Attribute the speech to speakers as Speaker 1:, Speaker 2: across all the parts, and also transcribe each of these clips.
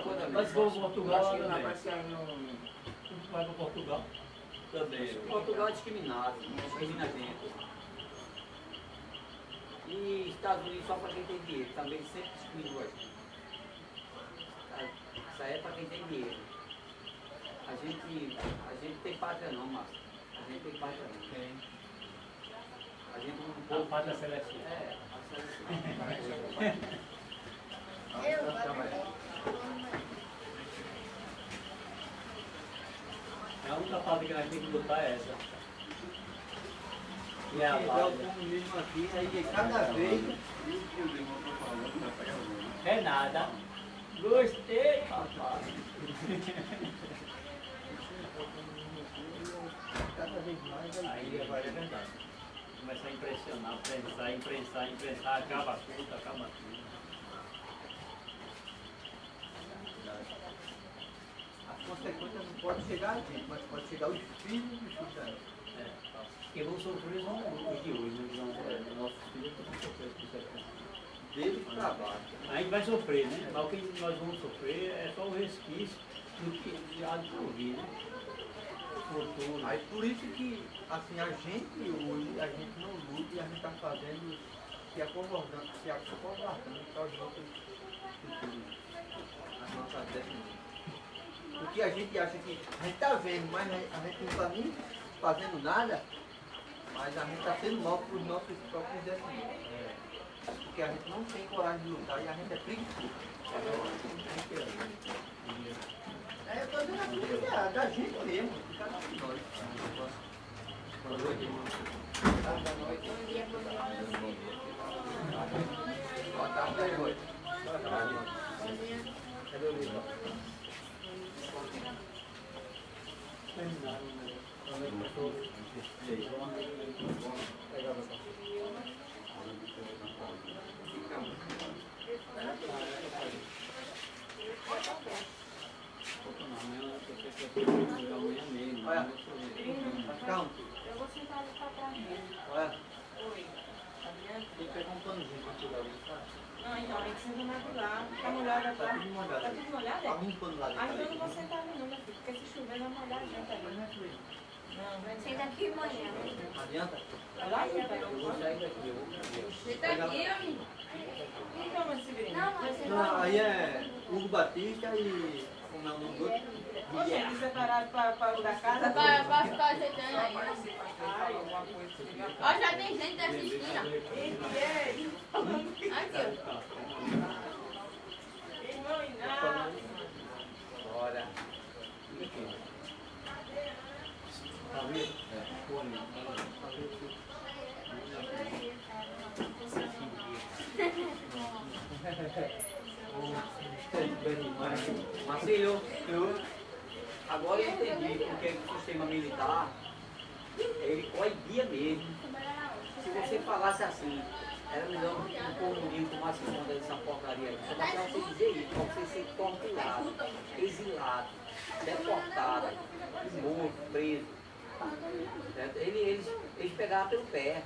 Speaker 1: coisa mesmo.
Speaker 2: Mas se for Portugal,
Speaker 1: acho que
Speaker 2: também.
Speaker 1: vai ser no...
Speaker 2: Vai para Portugal? Também.
Speaker 1: Portugal é discriminado, discrimina a gente. E Estados Unidos só para quem tem dinheiro, também sempre discriminou aqui. Isso aí é para quem tem dinheiro. A gente tem pátria não, Márcio. A gente tem pátria não.
Speaker 2: Tem.
Speaker 1: A gente não
Speaker 2: A
Speaker 1: pode.
Speaker 2: pátria celestial.
Speaker 1: É, a seleção.
Speaker 2: A única pátria que nós temos que lutar é essa. E é a
Speaker 3: o
Speaker 2: pátria.
Speaker 3: comunismo aqui, aí cada vez
Speaker 2: É nada. Gostei, papai.
Speaker 3: cada vez mais
Speaker 2: Aí agora é verdade. Começar a impressionar, imprensar, acaba tudo, acaba tudo.
Speaker 3: as consequências não podem chegar a gente, mas pode chegar os filhos dos filhos da gente.
Speaker 2: É. Quem vão sofrer são os de hoje, os nossos filhos vão sofrer com certeza.
Speaker 3: Deles para baixo.
Speaker 2: A gente vai sofrer, né? Mas o que nós vamos sofrer é só o resquício do que há de ouvir, né? Futuro.
Speaker 3: Aí por isso que assim, a gente hoje, a gente não luta e a gente está fazendo, se acovardando para os nossos futuros, as nossas descendências. Porque a gente acha que a gente está vendo, mas a gente não está nem fazendo nada, mas a gente está sendo mal para os nossos próprios descendentes. Porque a gente não tem coragem de lutar e a gente é preguiçoso. Eu estou dizendo aqui da gente mesmo, de cada um de nós. Boa noite, irmão. Boa noite. Boa tarde, boa noite. Boa tarde. Cadê o livro?
Speaker 2: Terminaram, né?
Speaker 3: Olha, calma.
Speaker 4: Eu vou sentar ali pra trás mesmo.
Speaker 3: Olha,
Speaker 4: Oi. Tá vendo?
Speaker 3: tem que pegar um panozinho para tirar ali, tá?
Speaker 4: Não, então, a gente senta mais do lado. Tá molhado
Speaker 3: Tá
Speaker 4: agora?
Speaker 3: tudo molhado.
Speaker 4: Tá tudo molhado, é?
Speaker 3: Algum pano lá dentro
Speaker 4: Ah, então eu
Speaker 3: ali.
Speaker 4: não vou sentar ali não, meu filho. Porque se chover vai molhar a gente ali. Não, vai
Speaker 5: Senta aqui, manhã.
Speaker 3: Adianta?
Speaker 4: Vai lá e pega
Speaker 1: Eu
Speaker 4: o
Speaker 1: vou
Speaker 4: pano.
Speaker 1: sair daqui, eu vou.
Speaker 5: Senta aqui, amigo.
Speaker 4: Então, mas Severino.
Speaker 5: Não, mas você
Speaker 3: Não, aí é Hugo Batista e... como é o nome do outro?
Speaker 4: Poxa, eles separaram para o da casa.
Speaker 5: Vai ficar ajeitando aí.
Speaker 4: Ai, alguma coisa.
Speaker 5: Ó, já tem gente assistindo.
Speaker 4: Ei,
Speaker 5: Aqui, ó.
Speaker 4: irmão Inácio.
Speaker 1: Bora.
Speaker 2: Tá vendo? Fone.
Speaker 1: Marcelo, agora eu entendi porque o sistema militar, ele coibia mesmo. Se você falasse assim, era melhor um comunismo tomasse conta dessa porcaria aí. Só bastava você dizer isso, pra você ser torturado, exilado, deportado, morto, preso. Certo? Eles pegavam pelo pé,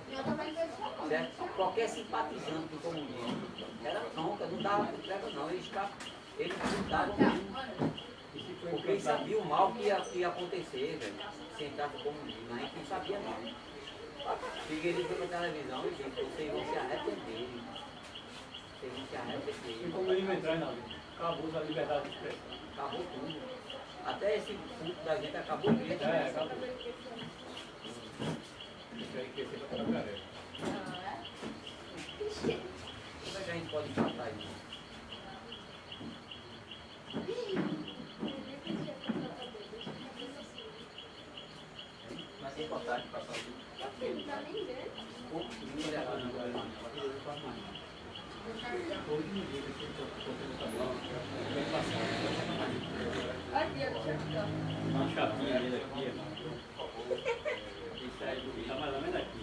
Speaker 1: certo? Qualquer simpatizante do comunismo era bronca, não dava entrega não, eles davam mesmo. Porque eles sabiam o mal que ia acontecer, velho, se entrasse no comunismo, a gente não sabia não. Figueiredo foi na televisão e disse, vocês vão se arrepender, vocês vão se
Speaker 2: E
Speaker 1: arrepender.
Speaker 2: como ele vai entrar na vida? Acabou a liberdade de expressão.
Speaker 1: Acabou tudo. Até esse culto da gente acabou mesmo.
Speaker 2: É, acabou. Isso aí crescer pra ficar careca.
Speaker 1: Como é que a gente pode tratar isso? Mas é importante passar o dia. Pouco, muito legal, não vai mais.
Speaker 2: Hoje no dia que eu estou fazendo também, vem passar.
Speaker 5: Aqui, ó.
Speaker 2: Uma chapinha dele aqui, ó. Isso aí, tá mais ou menos aqui.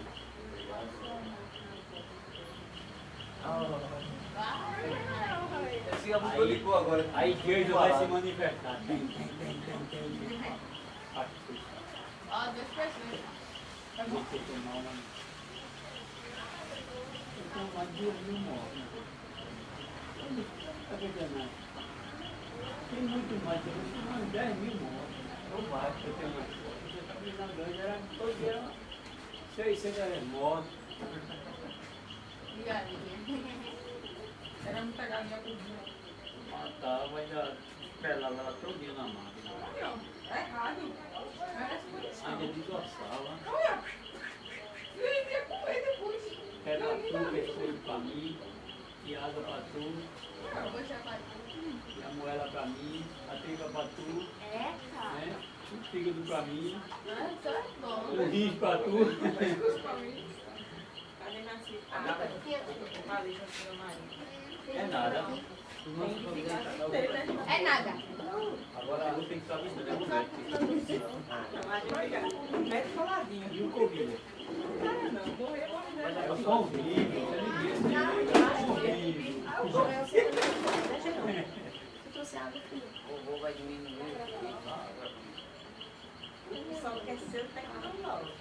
Speaker 3: Esse abuso ligou agora.
Speaker 2: A igreja vai se manifestar.
Speaker 5: Ó, 2 pessoas.
Speaker 2: Tá bom. Então, mas 2 mil mortos. Tá vendo? Tem muito mais, tem umas 10 mil motos.
Speaker 3: Não vai.
Speaker 2: Eu tenho mais fotos. Você está me lembrando, era todo dia 600 motos.
Speaker 5: E galinha.
Speaker 4: Era muita galinha por dia.
Speaker 2: Matava, ainda pelava ela todinha na máquina.
Speaker 4: Não, é errado. Merece punição.
Speaker 2: Ainda desossava.
Speaker 4: Olha. E ele ia comer depois.
Speaker 2: Era tu, pescoço pra mim, e asa pra tu,
Speaker 5: Poxa, patrulha.
Speaker 2: e a moela pra mim, a tripa pra tu,
Speaker 5: É, cara.
Speaker 2: né? O fígado pra mim,
Speaker 5: Só é bom.
Speaker 2: o rins pra tu.
Speaker 4: Cadê minha filha?
Speaker 5: É
Speaker 4: Falei, Joaquim Maria.
Speaker 2: É nada. O nosso problema tá bom.
Speaker 5: É nada.
Speaker 2: Agora a luz tem que estar vestida, né? Moleque?
Speaker 4: Mete faladinho.
Speaker 2: E o Covid?
Speaker 4: Não, morrer, morrer.
Speaker 2: É só um vídeo, você nem vê, é um vídeo.
Speaker 5: Eu trouxe água aqui.
Speaker 1: O vovô vai diminuir.
Speaker 4: Só quer ser tecnológico.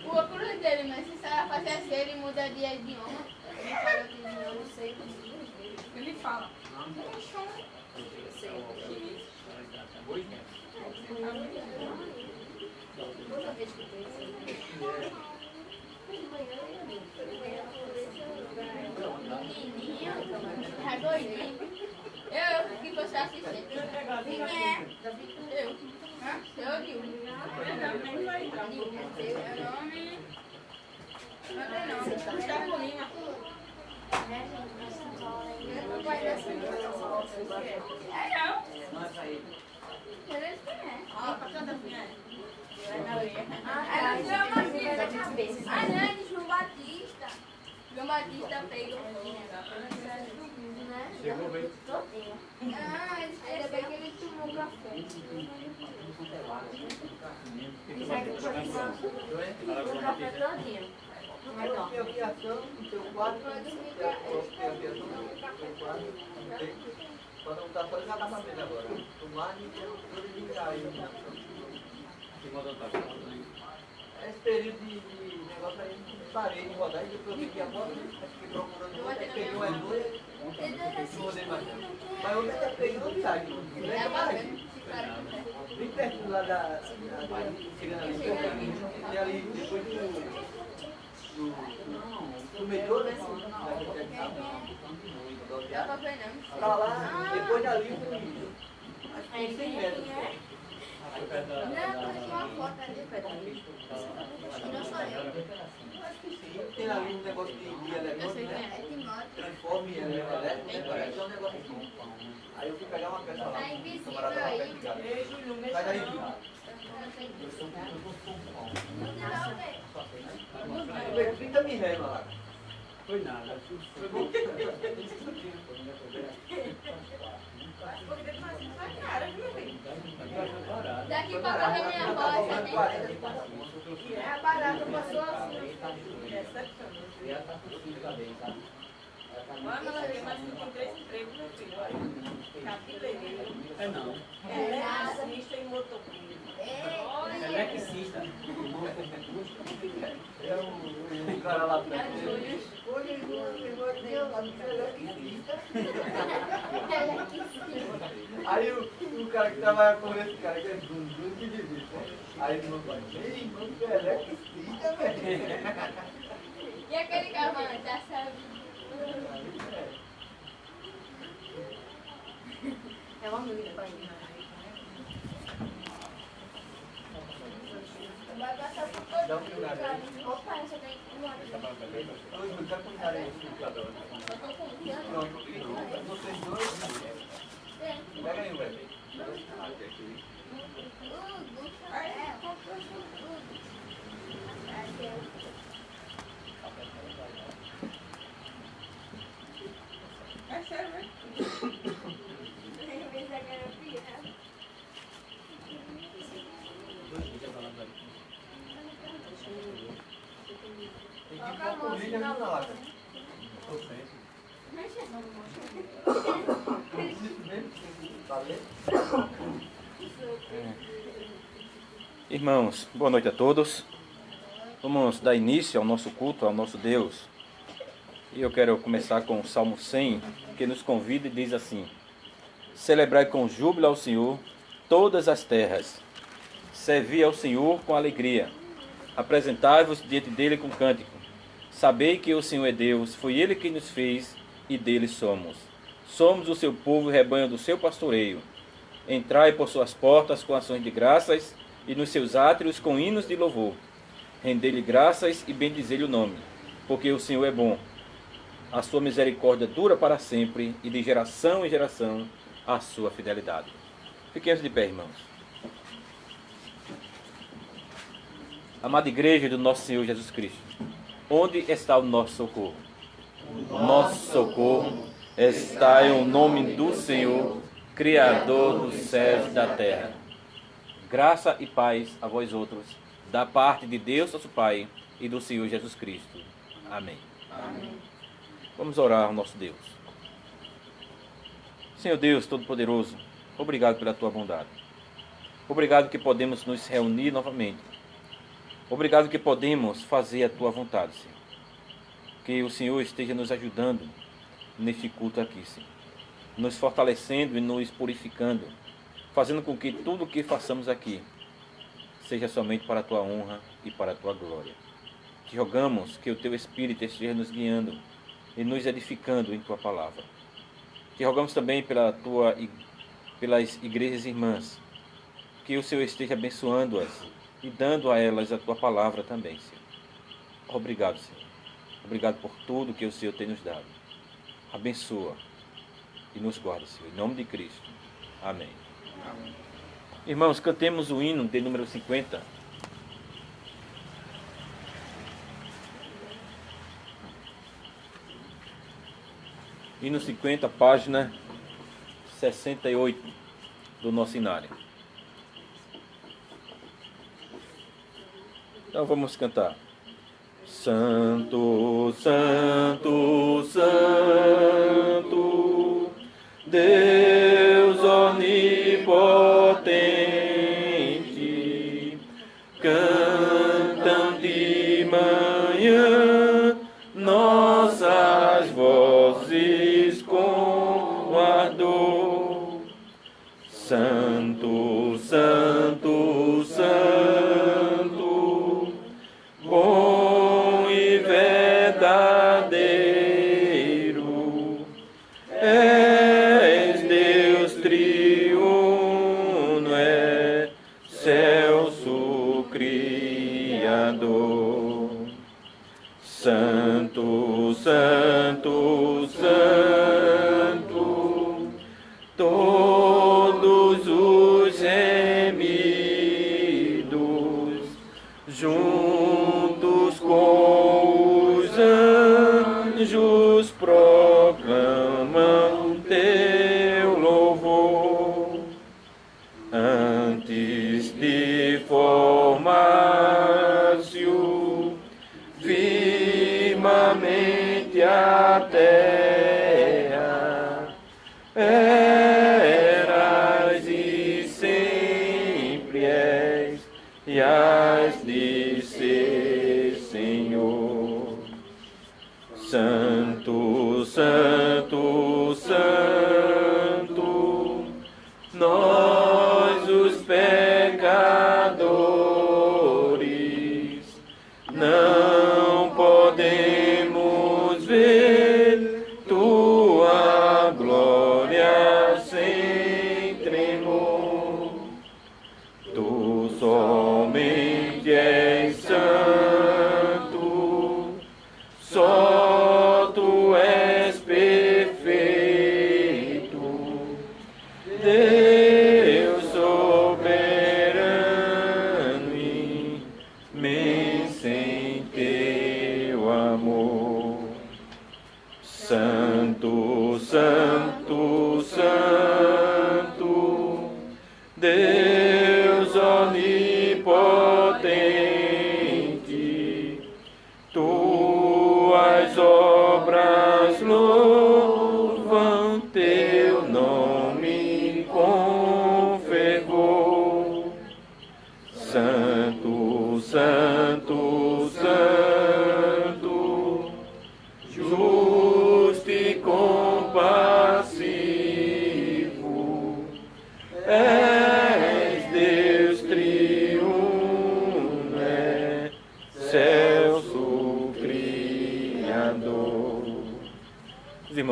Speaker 5: O óculos dele, mas se ela fazer assim, ele muda de idioma. Ele fala de idioma, eu não sei.
Speaker 4: Ele fala.
Speaker 5: Eu sei. Toda vez que tem isso. Menininho, tá doidinho. Eu que fosse assistente. Quem é? Eu. Hã? Eu digo.
Speaker 4: Nem vai entrar.
Speaker 5: Meu nome. Não,
Speaker 4: Gustavo Lima.
Speaker 5: não vai dar assim. É não.
Speaker 1: Mas aí,
Speaker 5: Eles conhecem.
Speaker 4: Ó, pra cada vinha.
Speaker 5: Ah, João Batista. Ah, não, é de João Batista. João Batista pegou. Né?
Speaker 2: Chegou bem.
Speaker 5: Ah, ainda bem que ele tomou café.
Speaker 3: Eu tenho aviação no seu quarto. Quando não tá fora, já dá pra ver agora. Tomar e tudo ligar aí.
Speaker 2: Que mandou tá falando.
Speaker 3: Esse período de negócio aí, parei de rodar e depois eu fiquei agora, fiquei procurando outro, aí peguei um E2, não rodei mais. Mas eu até peguei uma viagem,
Speaker 5: É,
Speaker 3: bem bem perto lá chegando ali, e ali depois do metrô, né?
Speaker 5: Dá pra ver não.
Speaker 3: Tá lá, depois dali, acho que uns 100 metros.
Speaker 2: Aí perto da-
Speaker 5: Não,
Speaker 2: da-
Speaker 5: eu uma foto ali, peraí. Acho que não sou eu.
Speaker 3: Acho que sim, tem ali um negócio de
Speaker 5: Eu
Speaker 3: elevador,
Speaker 5: sei quem
Speaker 3: né?
Speaker 5: é. É Timóteo.
Speaker 3: Transforme em elétrico, né? Parece um negócio assim. Aí eu fui pegar uma peça lá,
Speaker 5: Tá
Speaker 3: o
Speaker 5: invisível
Speaker 3: camarada tava
Speaker 5: aí.
Speaker 3: perto de casa.
Speaker 4: Ei, Júlio, mexa
Speaker 3: Sai daí,
Speaker 4: não.
Speaker 3: filho.
Speaker 5: Eu sei.
Speaker 3: Eu peguei 30 mil reais lá.
Speaker 2: Foi nada.
Speaker 3: Foi bom.
Speaker 4: Cara, viu, filho?
Speaker 5: Daqui pra correr minha roça, né? A barata passou assim.
Speaker 1: ela tá com 5 também, tá? Ela tá
Speaker 4: Olha, meu filho, mas não tem 3 empregos, meu filho. Olha. Cabeleireiro.
Speaker 2: É não.
Speaker 4: Eletricista e motoqueiro.
Speaker 2: Eletricista.
Speaker 3: É o cara lá perto. Hoje ele deu lá no eletricista. Aí o cara que trabalha com esse cara, que é Dundu, que diz isso. Aí ele falou, ei, irmão, tu é eletricista, velho.
Speaker 5: E aquele cavalo, já sabe. É uma amiga pra ele. Vai passar por todo
Speaker 3: Dá um cuidado aí.
Speaker 5: Opa, essa tem uma.
Speaker 3: Oi, eu quero cuidar aí.
Speaker 5: Eu tô com um.
Speaker 3: Pronto, vocês dois. Pega aí, velho.
Speaker 4: É sério, né?
Speaker 3: Tem que ir pra corrida e não lá. Isso mesmo? Valeu?
Speaker 6: Irmãos, boa noite a todos. Vamos dar início ao nosso culto, ao nosso Deus. E eu quero começar com o Salmo 100, que nos convida e diz assim: Celebrai com júbilo ao Senhor todas as terras. Servi ao Senhor com alegria. Apresentai-vos diante dele com cântico. Sabei que o Senhor é Deus, foi ele quem nos fez e dele somos. Somos o seu povo e rebanho do seu pastoreio. Entrai por suas portas com ações de graças e nos seus átrios com hinos de louvor. Rendei-lhe graças e bendizei-lhe o nome, porque o Senhor é bom. A sua misericórdia dura para sempre e de geração em geração a sua fidelidade. Fiquemos de pé, irmãos. Amada igreja do nosso Senhor Jesus Cristo, onde está o nosso socorro? O nosso socorro está em nome do Senhor, Criador dos céus e da terra. Graça e paz a vós outros, da parte de Deus nosso Pai e do Senhor Jesus Cristo. Amém.
Speaker 3: Amém.
Speaker 6: Vamos orar ao nosso Deus. Senhor Deus Todo-Poderoso, obrigado pela tua bondade. Obrigado que podemos nos reunir novamente. Obrigado que podemos fazer a tua vontade, Senhor. Que o Senhor esteja nos ajudando neste culto aqui, Senhor. Nos fortalecendo e nos purificando, fazendo com que tudo o que façamos aqui seja somente para a tua honra e para a tua glória. Te rogamos que o teu Espírito esteja nos guiando e nos edificando em tua palavra. Te rogamos também pelas igrejas irmãs, que o Senhor esteja abençoando-as e dando a elas a tua palavra também, Senhor. Obrigado, Senhor. Obrigado por tudo que o Senhor tem nos dado. Abençoa e nos guarda, Senhor. Em nome de Cristo. Amém.
Speaker 3: Amém.
Speaker 6: Irmãos, cantemos o hino de número 50. Hino 50, página 68 do nosso inário. Então vamos cantar. Santo, Santo, Santo, Deus onipotente, cantam de manhã nossas vozes com ardor. Santo, Santo, Santo, bom e verdadeiro, és Deus triuno, excelso Criador. Santo, Santo, Santo, todos os remidos, juntos com os anjos proclamam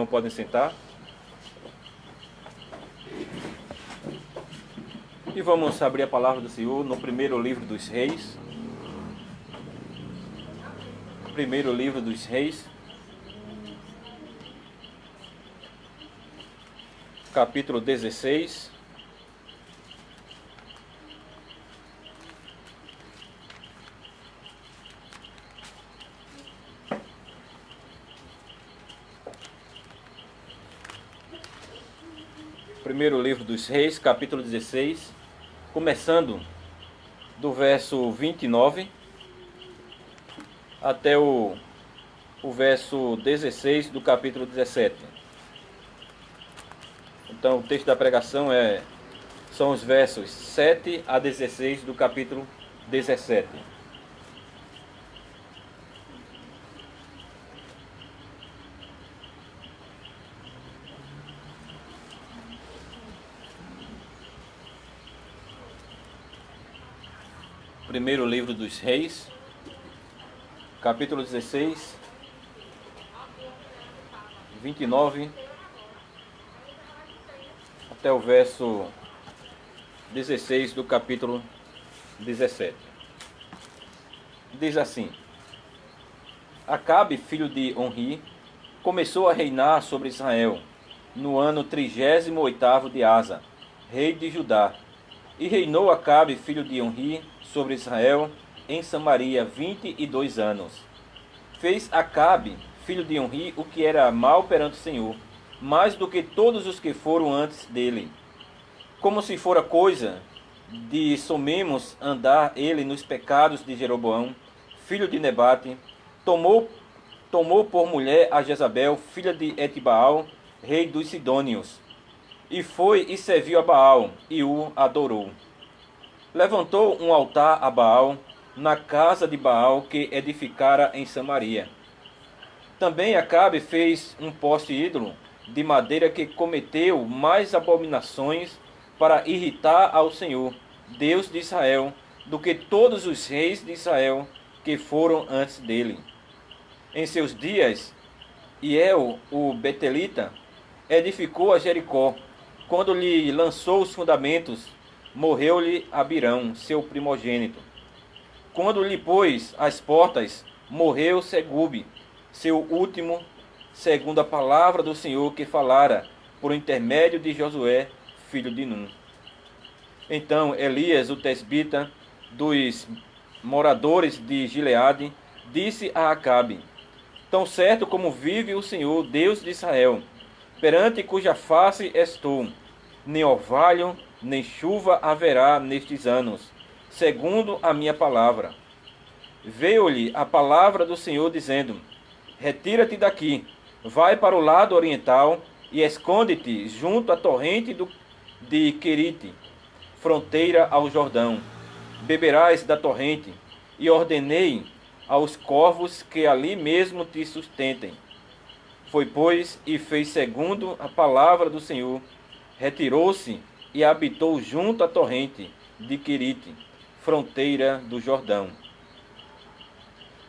Speaker 6: irmãos podem sentar. E vamos abrir a palavra do Senhor no primeiro livro dos Reis. Primeiro livro dos Reis, capítulo 16. Primeiro livro dos Reis, capítulo 16, começando do verso 29 até o verso 16 do capítulo 17. Então o texto da pregação são os versos 7 a 16 do capítulo 17. Primeiro livro dos Reis, capítulo 16, 29 até o verso 16 do capítulo 17. Diz assim: Acabe, filho de Onri, começou a reinar sobre Israel no ano 38º de Asa, rei de Judá. E reinou Acabe, filho de Onri, sobre Israel em Samaria 22 anos. Fez Acabe, filho de Onri, o que era mal perante o Senhor, mais do que todos os que foram antes dele. Como se fora coisa de somemos andar ele nos pecados de Jeroboão, filho de Nebate, tomou por mulher a Jezabel, filha de Etibaal, rei dos Sidônios, e foi e serviu a Baal, e o adorou. Levantou um altar a Baal na casa de Baal que edificara em Samaria. Também Acabe fez um poste ídolo de madeira que cometeu mais abominações para irritar ao Senhor, Deus de Israel, do que todos os reis de Israel que foram antes dele. Em seus dias, Hiel, o Betelita, edificou a Jericó. Quando lhe lançou os fundamentos, morreu-lhe Abirão, seu primogênito. Quando lhe pôs as portas, morreu Segube, seu último, segundo a palavra do Senhor que falara por intermédio de Josué, filho de Num. Então Elias, o tesbita, dos moradores de Gileade, disse a Acabe: Tão certo como vive o Senhor, Deus de Israel, perante cuja face estou, nem orvalho, nem chuva haverá nestes anos, segundo a minha palavra. Veio-lhe a palavra do Senhor dizendo: Retira-te daqui, vai para o lado oriental e esconde-te junto à torrente de Querite, fronteira ao Jordão. Beberás da torrente, e ordenei aos corvos que ali mesmo te sustentem. Foi, pois, e fez segundo a palavra do Senhor, retirou-se e habitou junto à torrente de Querite, fronteira do Jordão.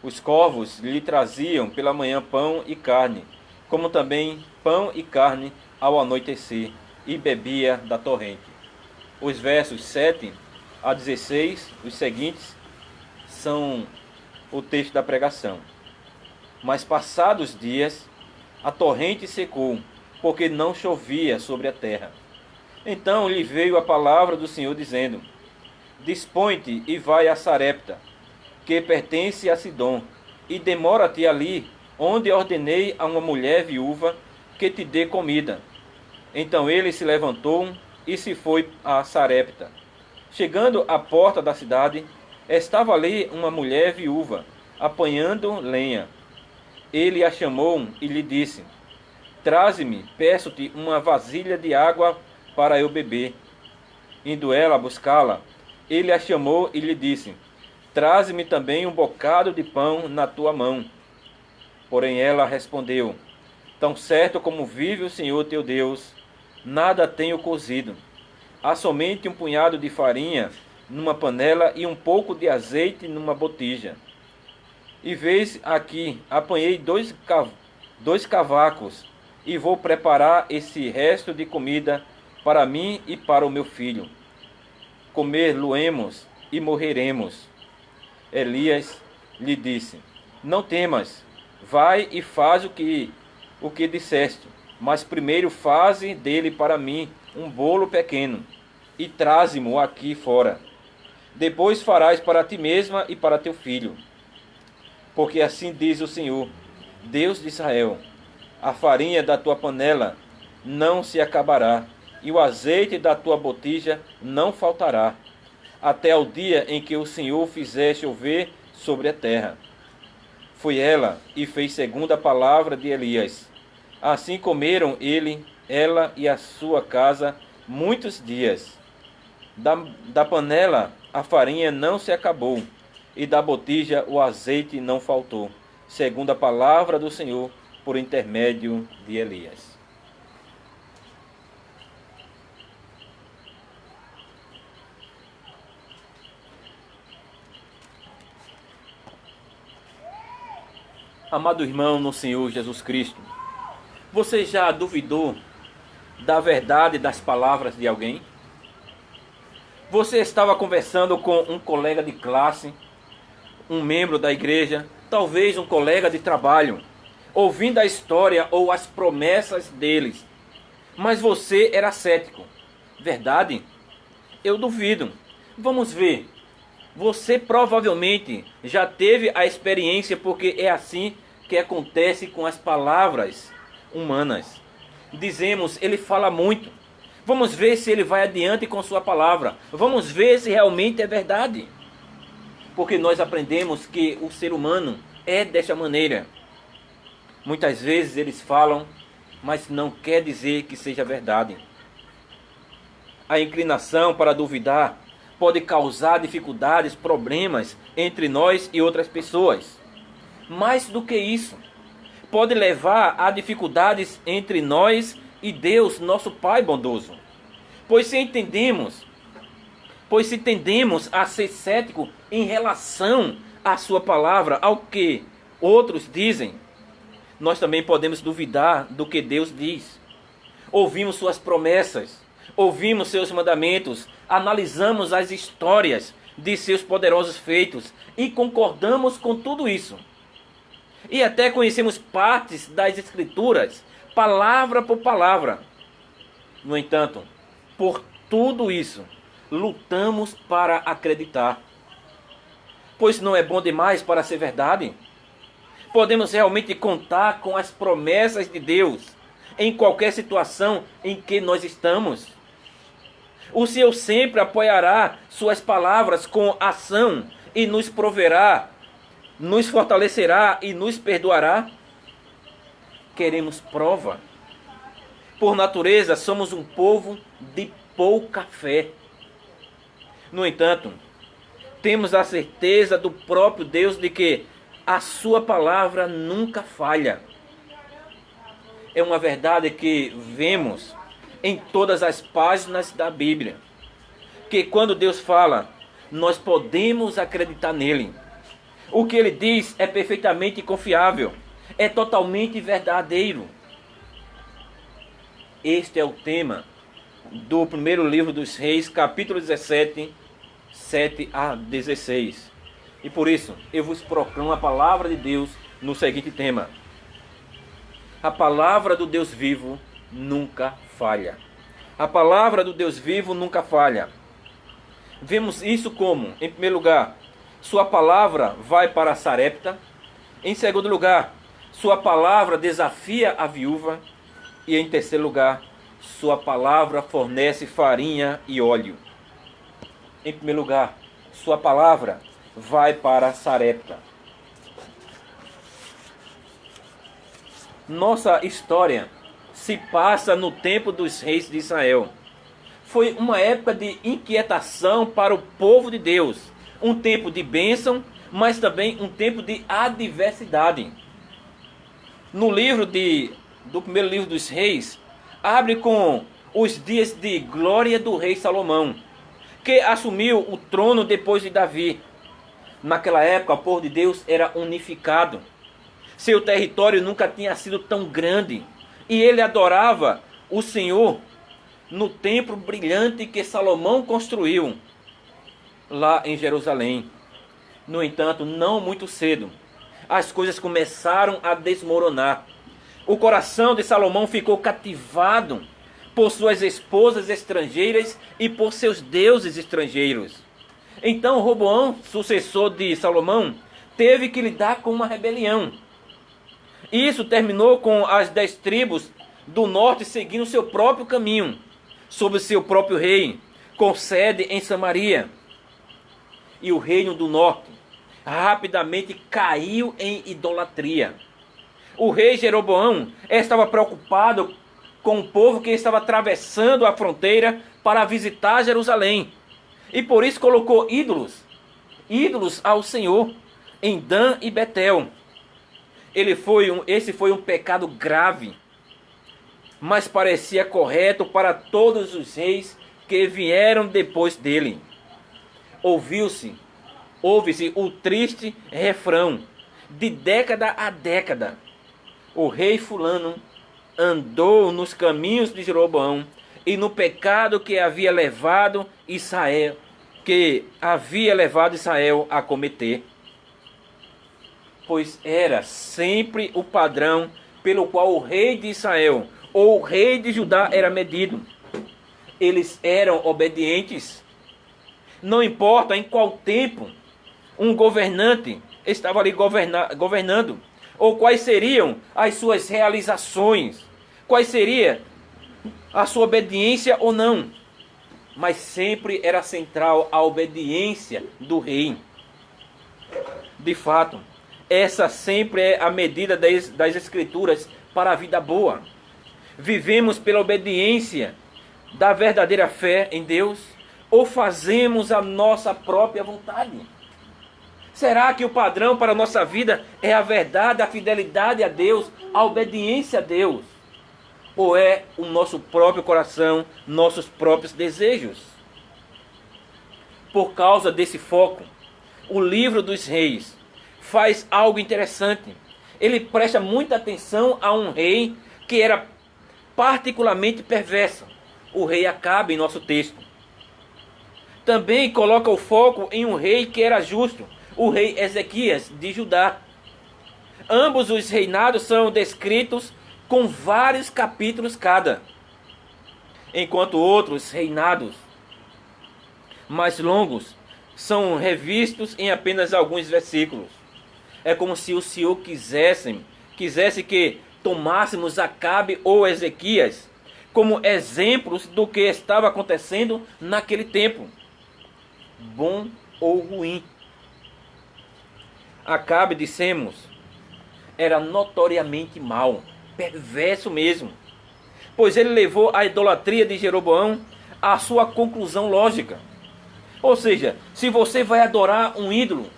Speaker 6: Os corvos lhe traziam pela manhã pão e carne, como também pão e carne ao anoitecer, e bebia da torrente. Os versos 7 a 16, os seguintes, são o texto da pregação. Mas passados dias, a torrente secou, porque não chovia sobre a terra. Então lhe veio a palavra do Senhor dizendo: Dispõe-te e vai a Sarepta, que pertence a Sidom, e demora-te ali, onde ordenei a uma mulher viúva que te dê comida. Então ele se levantou e se foi a Sarepta. Chegando à porta da cidade, estava ali uma mulher viúva, apanhando lenha. Ele a chamou e lhe disse: Traze-me, peço-te, uma vasilha de água para eu beber. Indo ela buscá-la, ele a chamou e lhe disse: Traze-me também um bocado de pão na tua mão. Porém ela respondeu: Tão certo como vive o Senhor teu Deus, nada tenho cozido. Há somente um punhado de farinha numa panela e um pouco de azeite numa botija. E vês aqui, apanhei dois cavacos e vou preparar esse resto de comida para mim e para o meu filho. Comer-lo-emos e morreremos. Elias lhe disse: Não temas, vai e faz o que disseste, mas primeiro faze dele para mim um bolo pequeno e traze-mo aqui fora. Depois farás para ti mesma e para teu filho. Porque assim diz o Senhor, Deus de Israel: a farinha da tua panela não se acabará, e o azeite da tua botija não faltará, até o dia em que o Senhor fizer chover sobre a terra. Foi ela e fez segundo a palavra de Elias. Assim comeram ela e a sua casa muitos dias. Da panela a farinha não se acabou, e da botija o azeite não faltou, segundo a palavra do Senhor, por intermédio de Elias. Amado irmão no Senhor Jesus Cristo, você já duvidou da verdade das palavras de alguém? Você estava conversando com um colega de classe, um membro da igreja, talvez um colega de trabalho, ouvindo a história ou as promessas deles, mas você era cético. Verdade? Eu duvido. Vamos ver. Você provavelmente já teve a experiência, porque é assim que acontece com as palavras humanas. Dizemos, ele fala muito. Vamos ver se ele vai adiante com sua palavra. Vamos ver se realmente é verdade. Porque nós aprendemos que o ser humano é desta maneira. Muitas vezes eles falam, mas não quer dizer que seja verdade. A inclinação para duvidar pode causar dificuldades, problemas entre nós e outras pessoas. Mais do que isso, pode levar a dificuldades entre nós e Deus, nosso Pai bondoso. Pois se tendemos a ser cético em relação à sua palavra, ao que outros dizem, nós também podemos duvidar do que Deus diz. Ouvimos suas promessas, ouvimos seus mandamentos, analisamos as histórias de seus poderosos feitos e concordamos com tudo isso. E até conhecemos partes das Escrituras, palavra por palavra. No entanto, por tudo isso, lutamos para acreditar. Pois não é bom demais para ser verdade? Podemos realmente contar com as promessas de Deus em qualquer situação em que nós estamos. O Senhor sempre apoiará suas palavras com ação e nos proverá, nos fortalecerá e nos perdoará. Queremos prova. Por natureza, somos um povo de pouca fé. No entanto, temos a certeza do próprio Deus de que a sua palavra nunca falha. É uma verdade que vemos em todas as páginas da Bíblia, que quando Deus fala, nós podemos acreditar nele. O que ele diz é perfeitamente confiável, é totalmente verdadeiro. Este é o tema do primeiro livro dos Reis, capítulo 17, 7 a 16. E por isso, eu vos proclamo a palavra de Deus no seguinte tema: a palavra do Deus vivo nunca falha. A palavra do Deus vivo nunca falha. Vemos isso como, em primeiro lugar, sua palavra vai para Sarepta. Em segundo lugar, sua palavra desafia a viúva. E em terceiro lugar, sua palavra fornece farinha e óleo. Em primeiro lugar, sua palavra vai para Sarepta. Nossa história se passa no tempo dos reis de Israel. Foi uma época de inquietação para o povo de Deus. Um tempo de bênção, mas também um tempo de adversidade. No do primeiro livro dos reis, abre com os dias de glória do rei Salomão, que assumiu o trono depois de Davi. Naquela época, o povo de Deus era unificado. Seu território nunca tinha sido tão grande e ele adorava o Senhor no templo brilhante que Salomão construiu lá em Jerusalém. No entanto, não muito cedo, as coisas começaram a desmoronar. O coração de Salomão ficou cativado por suas esposas estrangeiras e por seus deuses estrangeiros. Então Roboão, sucessor de Salomão, teve que lidar com uma rebelião. Isso terminou com as 10 tribos do norte seguindo seu próprio caminho, sob seu próprio rei, com sede em Samaria. E o reino do norte rapidamente caiu em idolatria. O rei Jeroboão estava preocupado com o povo que estava atravessando a fronteira para visitar Jerusalém. E por isso colocou ídolos ao Senhor em Dan e Betel. Esse foi um pecado grave, mas parecia correto para todos os reis que vieram depois dele. Ouve-se o triste refrão, de década a década: o rei fulano andou nos caminhos de Jeroboão e no pecado que havia levado Israel a cometer. Pois era sempre o padrão pelo qual o rei de Israel ou o rei de Judá era medido. Eles eram obedientes. Não importa em qual tempo um governante estava ali governando, ou quais seriam as suas realizações, quais seria a sua obediência ou não, mas sempre era central a obediência do rei. De fato, essa sempre é a medida das Escrituras para a vida boa. Vivemos pela obediência da verdadeira fé em Deus, ou fazemos a nossa própria vontade? Será que o padrão para a nossa vida é a verdade, a fidelidade a Deus, a obediência a Deus? Ou é o nosso próprio coração, nossos próprios desejos? Por causa desse foco, o livro dos reis faz algo interessante. Ele presta muita atenção a um rei que era particularmente perverso, o rei Acabe, em nosso texto. Também coloca o foco em um rei que era justo, o rei Ezequias de Judá. Ambos os reinados são descritos com vários capítulos cada, enquanto outros reinados mais longos são revistos em apenas alguns versículos. É como se o Senhor quisesse que tomássemos Acabe ou Ezequias como exemplos do que estava acontecendo naquele tempo, bom ou ruim. Acabe, dissemos, era notoriamente mau, perverso mesmo, pois ele levou a idolatria de Jeroboão à sua conclusão lógica. Ou seja, se você vai adorar um ídolo,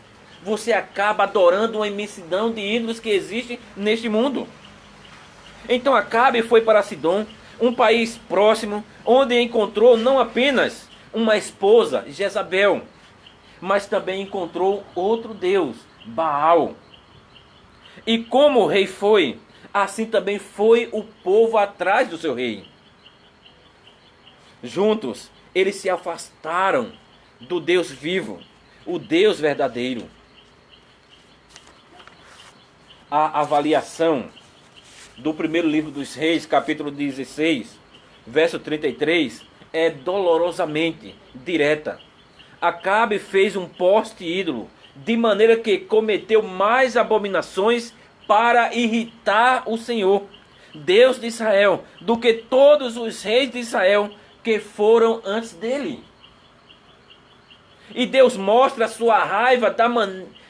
Speaker 6: você acaba adorando uma imensidão de ídolos que existe neste mundo. Então Acabe foi para Sidom, um país próximo, onde encontrou não apenas uma esposa, Jezabel, mas também encontrou outro deus, Baal. E como o rei foi, assim também foi o povo atrás do seu rei. Juntos, eles se afastaram do Deus vivo, o Deus verdadeiro. A avaliação do primeiro livro dos Reis, capítulo 16, verso 33, é dolorosamente direta. Acabe fez um poste ídolo, de maneira que cometeu mais abominações para irritar o Senhor, Deus de Israel, do que todos os reis de Israel que foram antes dele. E Deus mostra a sua raiva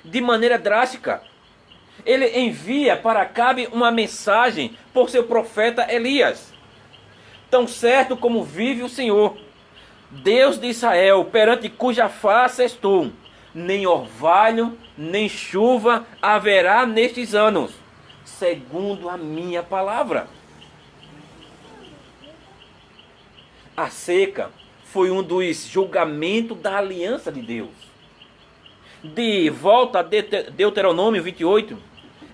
Speaker 6: de maneira drástica. Ele envia para Acabe uma mensagem por seu profeta Elias. Tão certo como vive o Senhor, Deus de Israel, perante cuja face estou, nem orvalho, nem chuva haverá nestes anos, segundo a minha palavra. A seca foi um dos julgamentos da aliança de Deus. De volta a Deuteronômio 28,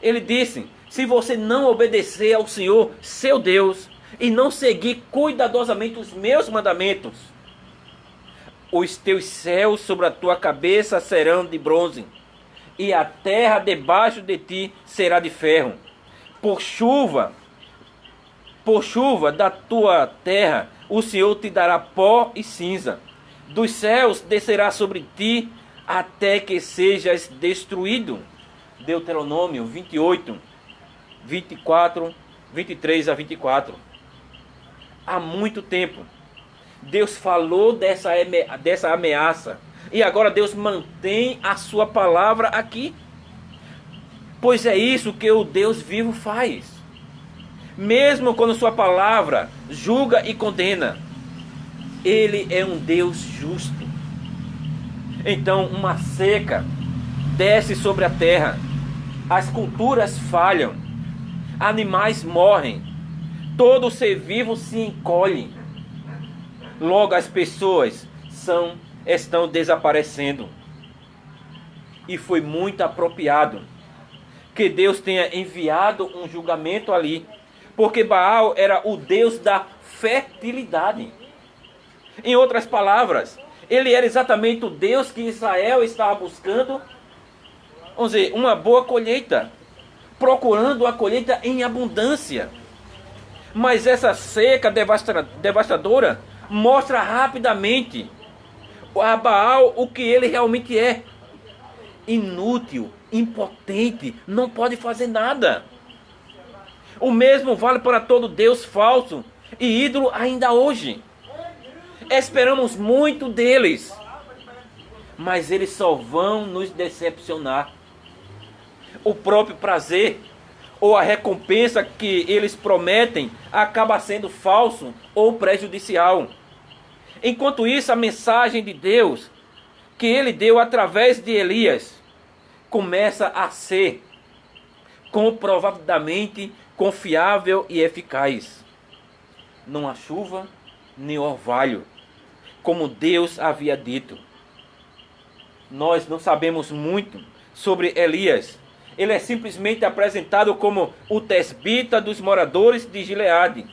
Speaker 6: ele disse: se você não obedecer ao Senhor, seu Deus, e não seguir cuidadosamente os meus mandamentos, os teus céus sobre a tua cabeça serão de bronze, e a terra debaixo de ti será de ferro. Por chuva da tua terra, o Senhor te dará pó e cinza. Dos céus descerá sobre ti até que sejas destruído. Deuteronômio 28, 24, 23 a 24. Há muito tempo, Deus falou dessa ameaça. E agora Deus mantém a sua palavra aqui. Pois é isso que o Deus vivo faz. Mesmo quando sua palavra julga e condena, Ele é um Deus justo. Então uma seca desce sobre a terra, as culturas falham, animais morrem, todo ser vivo se encolhe. Logo as pessoas estão desaparecendo. E foi muito apropriado que Deus tenha enviado um julgamento ali, porque Baal era o Deus da fertilidade. Em outras palavras, ele era exatamente o Deus que Israel estava buscando, vamos dizer, uma boa colheita, procurando a colheita em abundância. Mas essa seca devastadora mostra rapidamente a Baal o que ele realmente é: inútil, impotente, não pode fazer nada. O mesmo vale para todo Deus falso e ídolo ainda hoje. Esperamos muito deles, mas eles só vão nos decepcionar. O próprio prazer ou a recompensa que eles prometem acaba sendo falso ou prejudicial. Enquanto isso, a mensagem de Deus que ele deu através de Elias começa a ser comprovadamente confiável e eficaz. Não há chuva nem orvalho, como Deus havia dito. Nós não sabemos muito sobre Elias. Ele é simplesmente apresentado como o tesbita dos moradores de Gileade.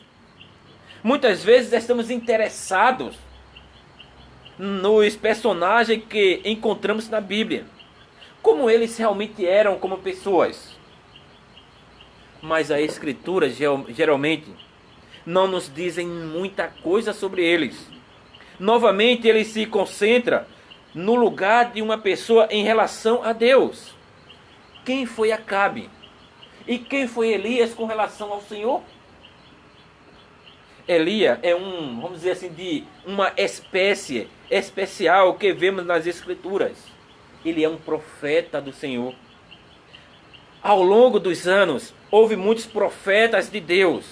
Speaker 6: Muitas vezes estamos interessados nos personagens que encontramos na Bíblia, como eles realmente eram como pessoas. Mas a Escritura geralmente não nos dizem muita coisa sobre eles. Novamente ele se concentra no lugar de uma pessoa em relação a Deus. Quem foi Acabe? E quem foi Elias com relação ao Senhor? Elias é vamos dizer assim, de uma espécie especial que vemos nas Escrituras. Ele é um profeta do Senhor. Ao longo dos anos, houve muitos profetas de Deus,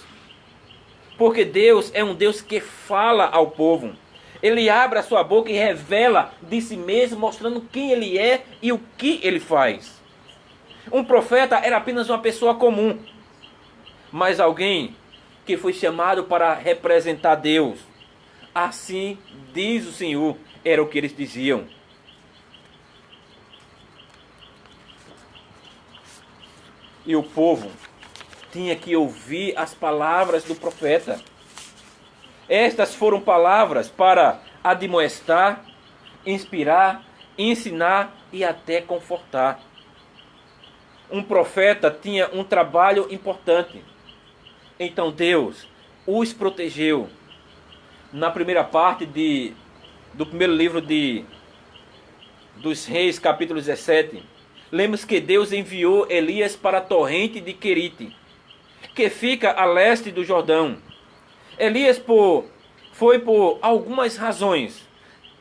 Speaker 6: porque Deus é um Deus que fala ao povo. Ele abre a sua boca e revela de si mesmo, mostrando quem ele é e o que ele faz. Um profeta era apenas uma pessoa comum, mas alguém que foi chamado para representar Deus. Assim diz o Senhor, era o que eles diziam. E o povo tinha que ouvir as palavras do profeta. Estas foram palavras para admoestar, inspirar, ensinar e até confortar. Um profeta tinha um trabalho importante. Então Deus os protegeu. Na primeira parte do primeiro livro dos Reis, capítulo 17, lemos que Deus enviou Elias para a torrente de Querite, que fica a leste do Jordão. Elias foi por algumas razões.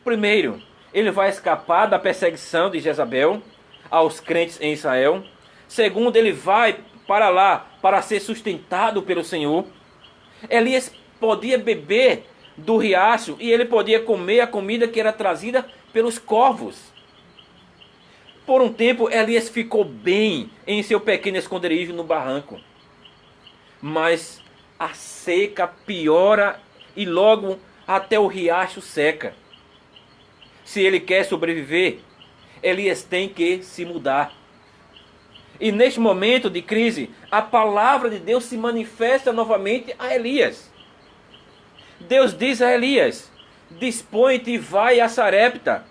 Speaker 6: Primeiro, ele vai escapar da perseguição de Jezabel aos crentes em Israel. Segundo, ele vai para lá para ser sustentado pelo Senhor. Elias podia beber do riacho e ele podia comer a comida que era trazida pelos corvos. Por um tempo, Elias ficou bem em seu pequeno esconderijo no barranco. Mas a seca piora e logo até o riacho seca. Se ele quer sobreviver, Elias tem que se mudar. E neste momento de crise, a palavra de Deus se manifesta novamente a Elias. Deus diz a Elias: dispõe-te e vai a Sarepta,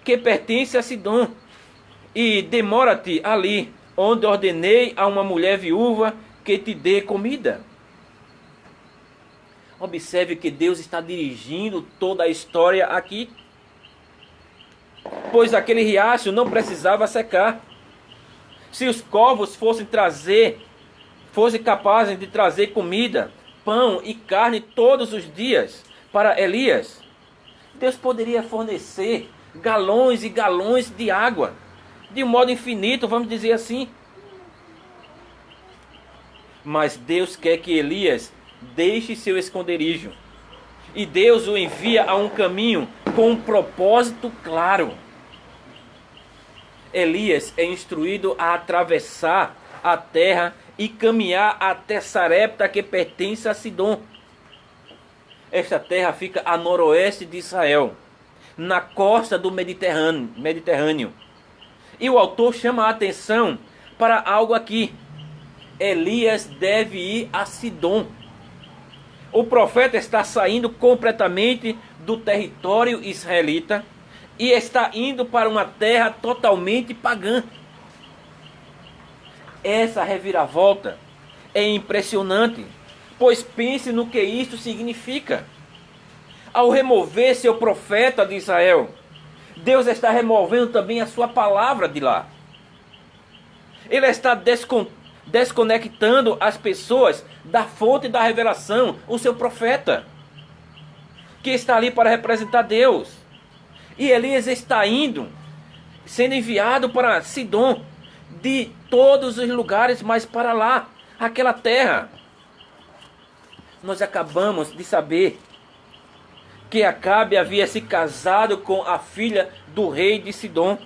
Speaker 6: que pertence a Sidom, e demora-te ali, onde ordenei a uma mulher viúva que te dê comida. Observe que Deus está dirigindo toda a história aqui, pois aquele riacho não precisava secar. Se os corvos fossem capazes de trazer comida, pão e carne todos os dias para Elias, Deus poderia fornecer galões e galões de água, de um modo infinito, vamos dizer assim. Mas Deus quer que Elias deixe seu esconderijo. E Deus o envia a um caminho com um propósito claro. Elias é instruído a atravessar a terra e caminhar até Sarepta, que pertence a Sidom. Esta terra fica a noroeste de Israel, na costa do Mediterrâneo. E o autor chama a atenção para algo aqui. Elias deve ir a Sidom. O profeta está saindo completamente do território israelita e está indo para uma terra totalmente pagã. Essa reviravolta é impressionante, pois pense no que isto significa. Ao remover seu profeta de Israel, Deus está removendo também a sua palavra de lá. Ele está desconectando as pessoas da fonte da revelação, o seu profeta, que está ali para representar Deus. E Elias está sendo enviado para Sidom, de todos os lugares, mas para lá, aquela terra. Nós acabamos de saber que Acabe havia se casado com a filha do rei de Sidom.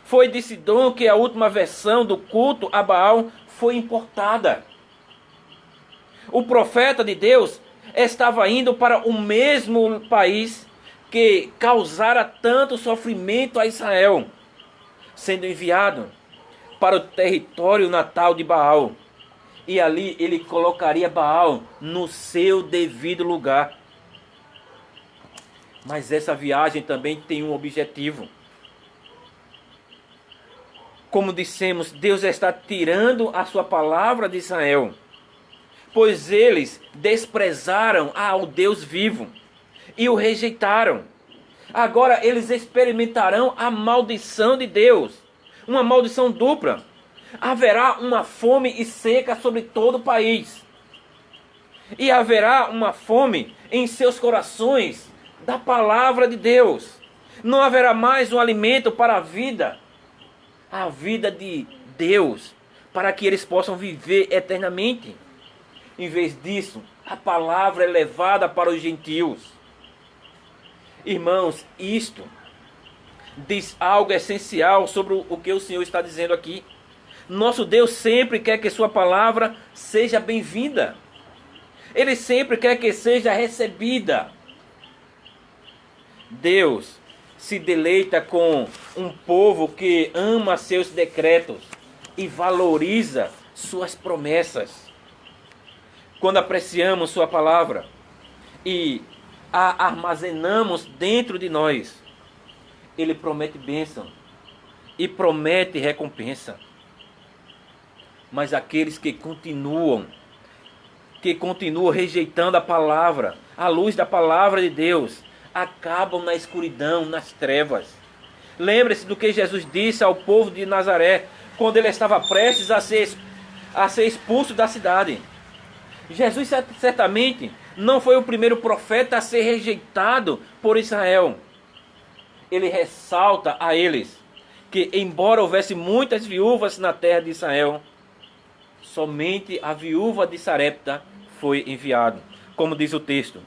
Speaker 6: Foi de Sidom que a última versão do culto a Baal foi importada. O profeta de Deus estava indo para o mesmo país que causara tanto sofrimento a Israel, sendo enviado para o território natal de Baal. E ali ele colocaria Baal no seu devido lugar. Mas essa viagem também tem um objetivo. Como dissemos, Deus está tirando a sua palavra de Israel, pois eles desprezaram ao Deus vivo e o rejeitaram. Agora eles experimentarão a maldição de Deus, uma maldição dupla. Haverá uma fome e seca sobre todo o país, e haverá uma fome em seus corações da palavra de Deus. Não haverá mais um alimento para a vida de Deus, para que eles possam viver eternamente. Em vez disso, a palavra é levada para os gentios. Irmãos, isto diz algo essencial sobre o que o Senhor está dizendo aqui. Nosso Deus sempre quer que sua palavra seja bem-vinda. Ele sempre quer que seja recebida. Deus se deleita com um povo que ama seus decretos e valoriza suas promessas. Quando apreciamos sua palavra e a armazenamos dentro de nós, ele promete bênção e promete recompensa. Mas aqueles que continuam rejeitando a palavra, a luz da palavra de Deus, acabam na escuridão, nas trevas. Lembre-se do que Jesus disse ao povo de Nazaré, quando ele estava prestes a ser expulso da cidade. Jesus certamente não foi o primeiro profeta a ser rejeitado por Israel. Ele ressalta a eles que, embora houvesse muitas viúvas na terra de Israel, somente a viúva de Sarepta foi enviada. Como diz o texto: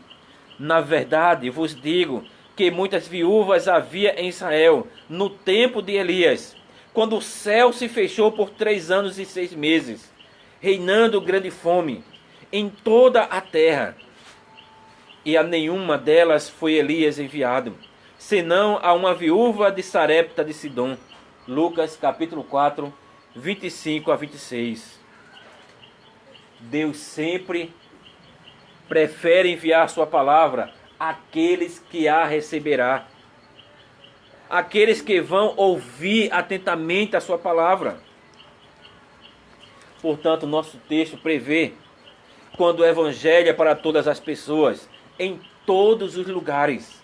Speaker 6: na verdade vos digo que muitas viúvas havia em Israel no tempo de Elias, quando o céu se fechou por 3 anos e 6 meses, reinando grande fome em toda a terra. E a nenhuma delas foi Elias enviado, senão a uma viúva de Sarepta de Sidom. Lucas capítulo 4, 25 a 26. Deus sempre prefere enviar a sua palavra àqueles que a receberá. Aqueles que vão ouvir atentamente a sua palavra. Portanto, nosso texto prevê quando o evangelho é para todas as pessoas, em todos os lugares,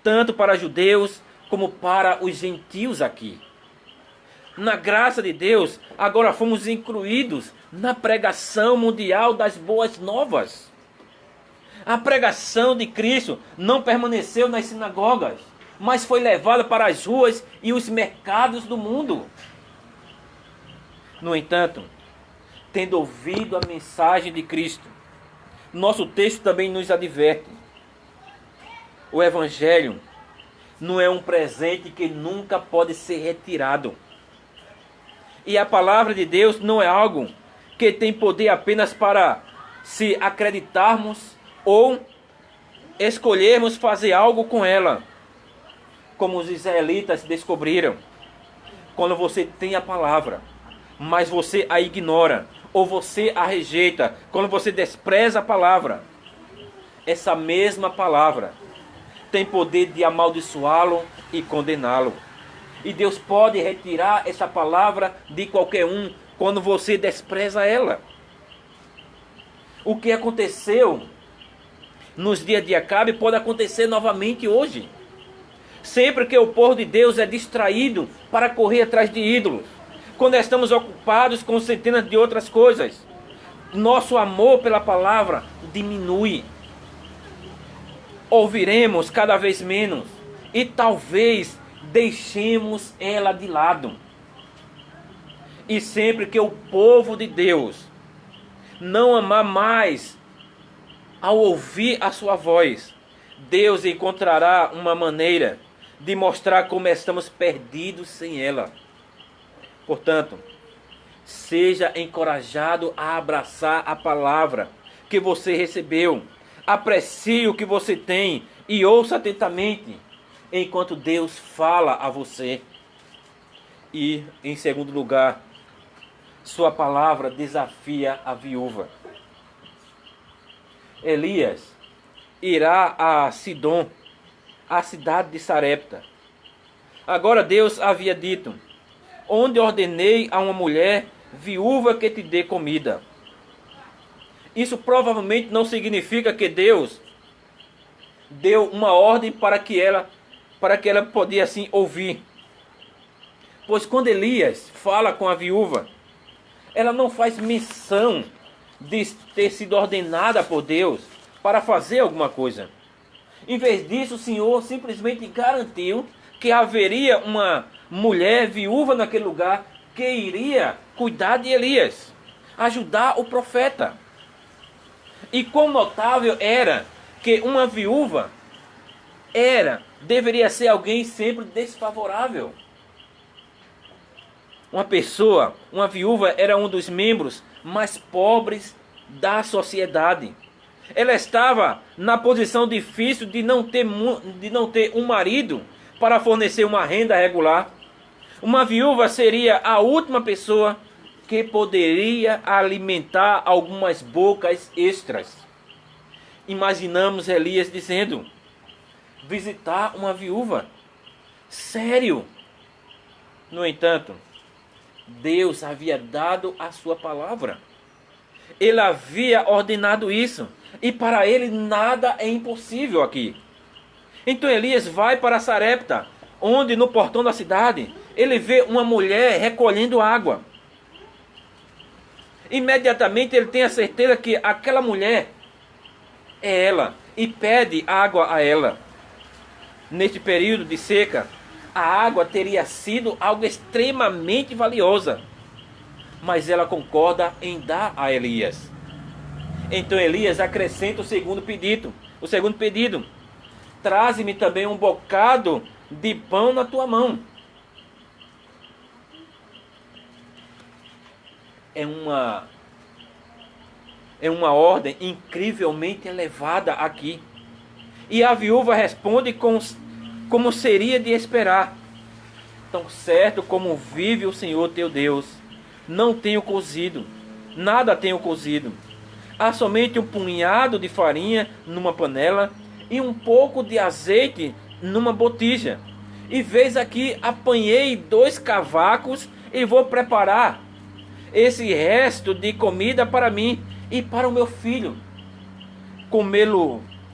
Speaker 6: tanto para judeus como para os gentios aqui. Na graça de Deus, agora fomos incluídos na pregação mundial das boas novas. A pregação de Cristo não permaneceu nas sinagogas, mas foi levada para as ruas e os mercados do mundo. No entanto, tendo ouvido a mensagem de Cristo, nosso texto também nos adverte. O Evangelho não é um presente que nunca pode ser retirado. E a palavra de Deus não é algo que tem poder apenas para se acreditarmos ou escolhermos fazer algo com ela, como os israelitas descobriram. Quando você tem a palavra, mas você a ignora, ou você a rejeita, quando você despreza a palavra, essa mesma palavra tem poder de amaldiçoá-lo e condená-lo. E Deus pode retirar essa palavra de qualquer um quando você despreza ela. O que aconteceu nos dias de Acabe pode acontecer novamente hoje. Sempre que o povo de Deus é distraído para correr atrás de ídolos, quando estamos ocupados com centenas de outras coisas, nosso amor pela palavra diminui. Ouviremos cada vez menos e talvez deixemos ela de lado. E sempre que o povo de Deus não amar mais ao ouvir a sua voz, Deus encontrará uma maneira de mostrar como estamos perdidos sem ela. Portanto, seja encorajado a abraçar a palavra que você recebeu. Aprecie o que você tem e ouça atentamente enquanto Deus fala a você. E, em segundo lugar, sua palavra desafia a viúva. Elias irá a Sidom, a cidade de Sarepta. Agora Deus havia dito: onde ordenei a uma mulher viúva que te dê comida. Isso provavelmente não significa que Deus deu uma ordem para que ela podia assim ouvir. Pois quando Elias fala com a viúva, ela não faz menção de ter sido ordenada por Deus para fazer alguma coisa. Em vez disso, o Senhor simplesmente garantiu que haveria uma mulher viúva naquele lugar que iria cuidar de Elias, ajudar o profeta. E quão notável era que uma viúva deveria ser alguém sempre desfavorável. Uma viúva era um dos membros mais pobres da sociedade. Ela estava na posição difícil de não ter um marido para fornecer uma renda regular. Uma viúva seria a última pessoa que poderia alimentar algumas bocas extras. Imaginamos Elias dizendo: visitar uma viúva? Sério? No entanto, Deus havia dado a sua palavra. Ele havia ordenado isso. E para ele nada é impossível aqui. Então Elias vai para Sarepta, onde no portão da cidade ele vê uma mulher recolhendo água. Imediatamente ele tem a certeza que aquela mulher é ela e pede água a ela. Neste período de seca, a água teria sido algo extremamente valiosa, mas ela concorda em dar a Elias. Então Elias acrescenta o segundo pedido. Traze-me também um bocado de pão na tua mão. É uma ordem incrivelmente elevada aqui. E a viúva responde como seria de esperar: tão certo como vive o Senhor teu Deus, não tenho cozido, nada tenho cozido. Há somente um punhado de farinha numa panela e um pouco de azeite numa botija. E vês aqui, apanhei 2 cavacos e vou preparar esse resto de comida para mim e para o meu filho.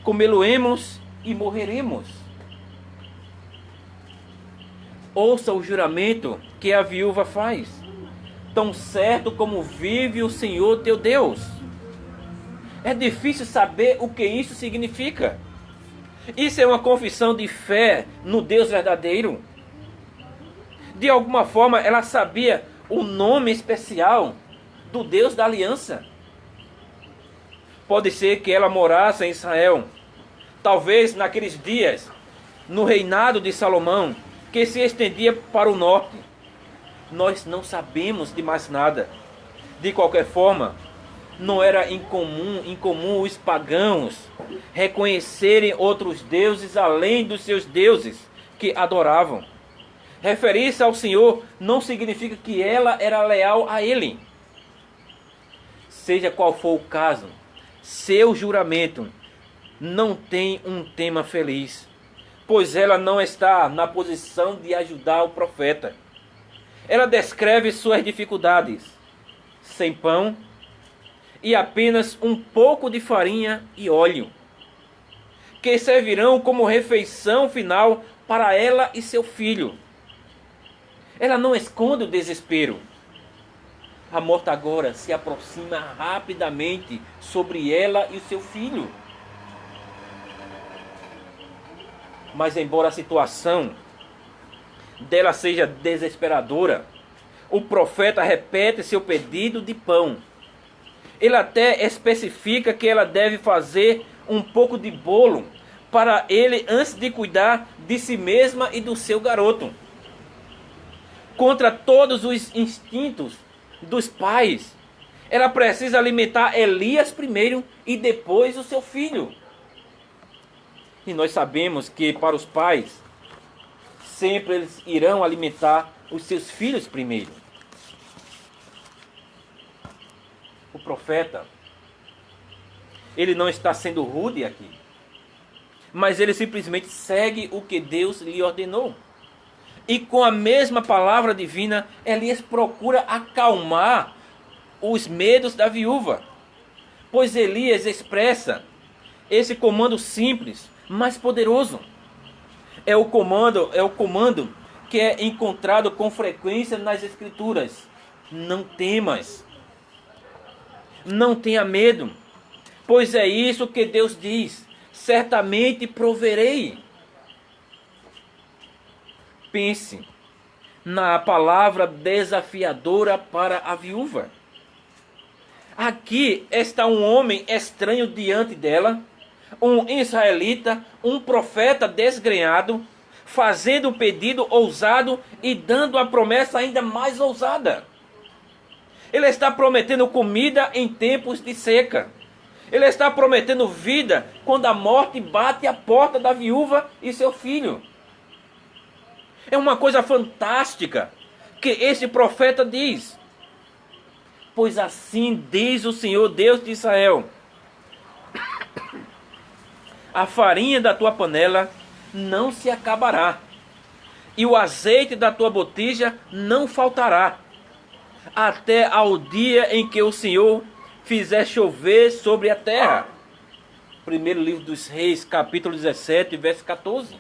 Speaker 6: Comê-lo-emos e morreremos. Ouça o juramento que a viúva faz, tão certo como vive o Senhor teu Deus. É difícil saber o que isso significa. Isso é uma confissão de fé no Deus verdadeiro. De alguma forma ela sabia o nome especial do Deus da aliança. Pode ser que ela morasse em Israel, talvez naqueles dias, no reinado de Salomão, que se estendia para o norte. Nós não sabemos de mais nada. De qualquer forma, não era incomum os pagãos reconhecerem outros deuses além dos seus deuses que adoravam. Referir-se ao Senhor não significa que ela era leal a Ele. Seja qual for o caso, seu juramento não tem um tema feliz, pois ela não está na posição de ajudar o profeta. Ela descreve suas dificuldades: sem pão e apenas um pouco de farinha e óleo, que servirão como refeição final para ela e seu filho. Ela não esconde o desespero. A morte agora se aproxima rapidamente sobre ela e o seu filho. Mas embora a situação dela seja desesperadora, o profeta repete seu pedido de pão. Ele até especifica que ela deve fazer um pouco de bolo para ele antes de cuidar de si mesma e do seu garoto. Contra todos os instintos dos pais, ela precisa alimentar Elias primeiro e depois o seu filho. E nós sabemos que para os pais, sempre eles irão alimentar os seus filhos primeiro. O profeta, ele não está sendo rude aqui, mas ele simplesmente segue o que Deus lhe ordenou. E com a mesma palavra divina, Elias procura acalmar os medos da viúva, pois Elias expressa esse comando simples, mas poderoso. É o comando que é encontrado com frequência nas Escrituras: não temas, não tenha medo, pois é isso que Deus diz: certamente proverei. Pense na palavra desafiadora para a viúva. Aqui está um homem estranho diante dela, um israelita, um profeta desgrenhado, fazendo um pedido ousado e dando a promessa ainda mais ousada. Ele está prometendo comida em tempos de seca. Ele está prometendo vida quando a morte bate à porta da viúva e seu filho. É uma coisa fantástica que esse profeta diz: pois assim diz o Senhor Deus de Israel: a farinha da tua panela não se acabará, e o azeite da tua botija não faltará, até ao dia em que o Senhor fizer chover sobre a terra. Primeiro livro dos Reis, capítulo 17, verso 14.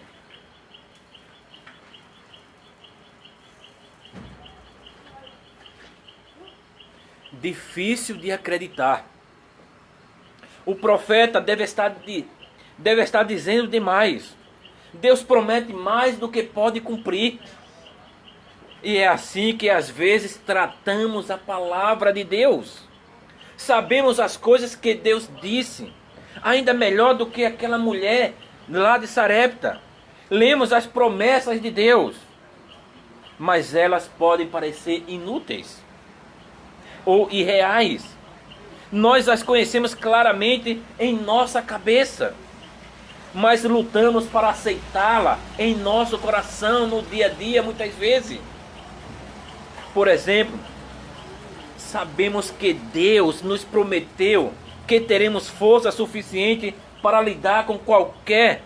Speaker 6: Difícil de acreditar. O profeta deve estar dizendo demais. Deus promete mais do que pode cumprir. E é assim que às vezes tratamos a palavra de Deus. Sabemos as coisas que Deus disse, ainda melhor do que aquela mulher lá de Sarepta. Lemos as promessas de Deus, mas elas podem parecer inúteis ou irreais. Nós as conhecemos claramente em nossa cabeça, mas lutamos para aceitá-la em nosso coração no dia a dia muitas vezes. Por exemplo, sabemos que Deus nos prometeu que teremos força suficiente para lidar com qualquer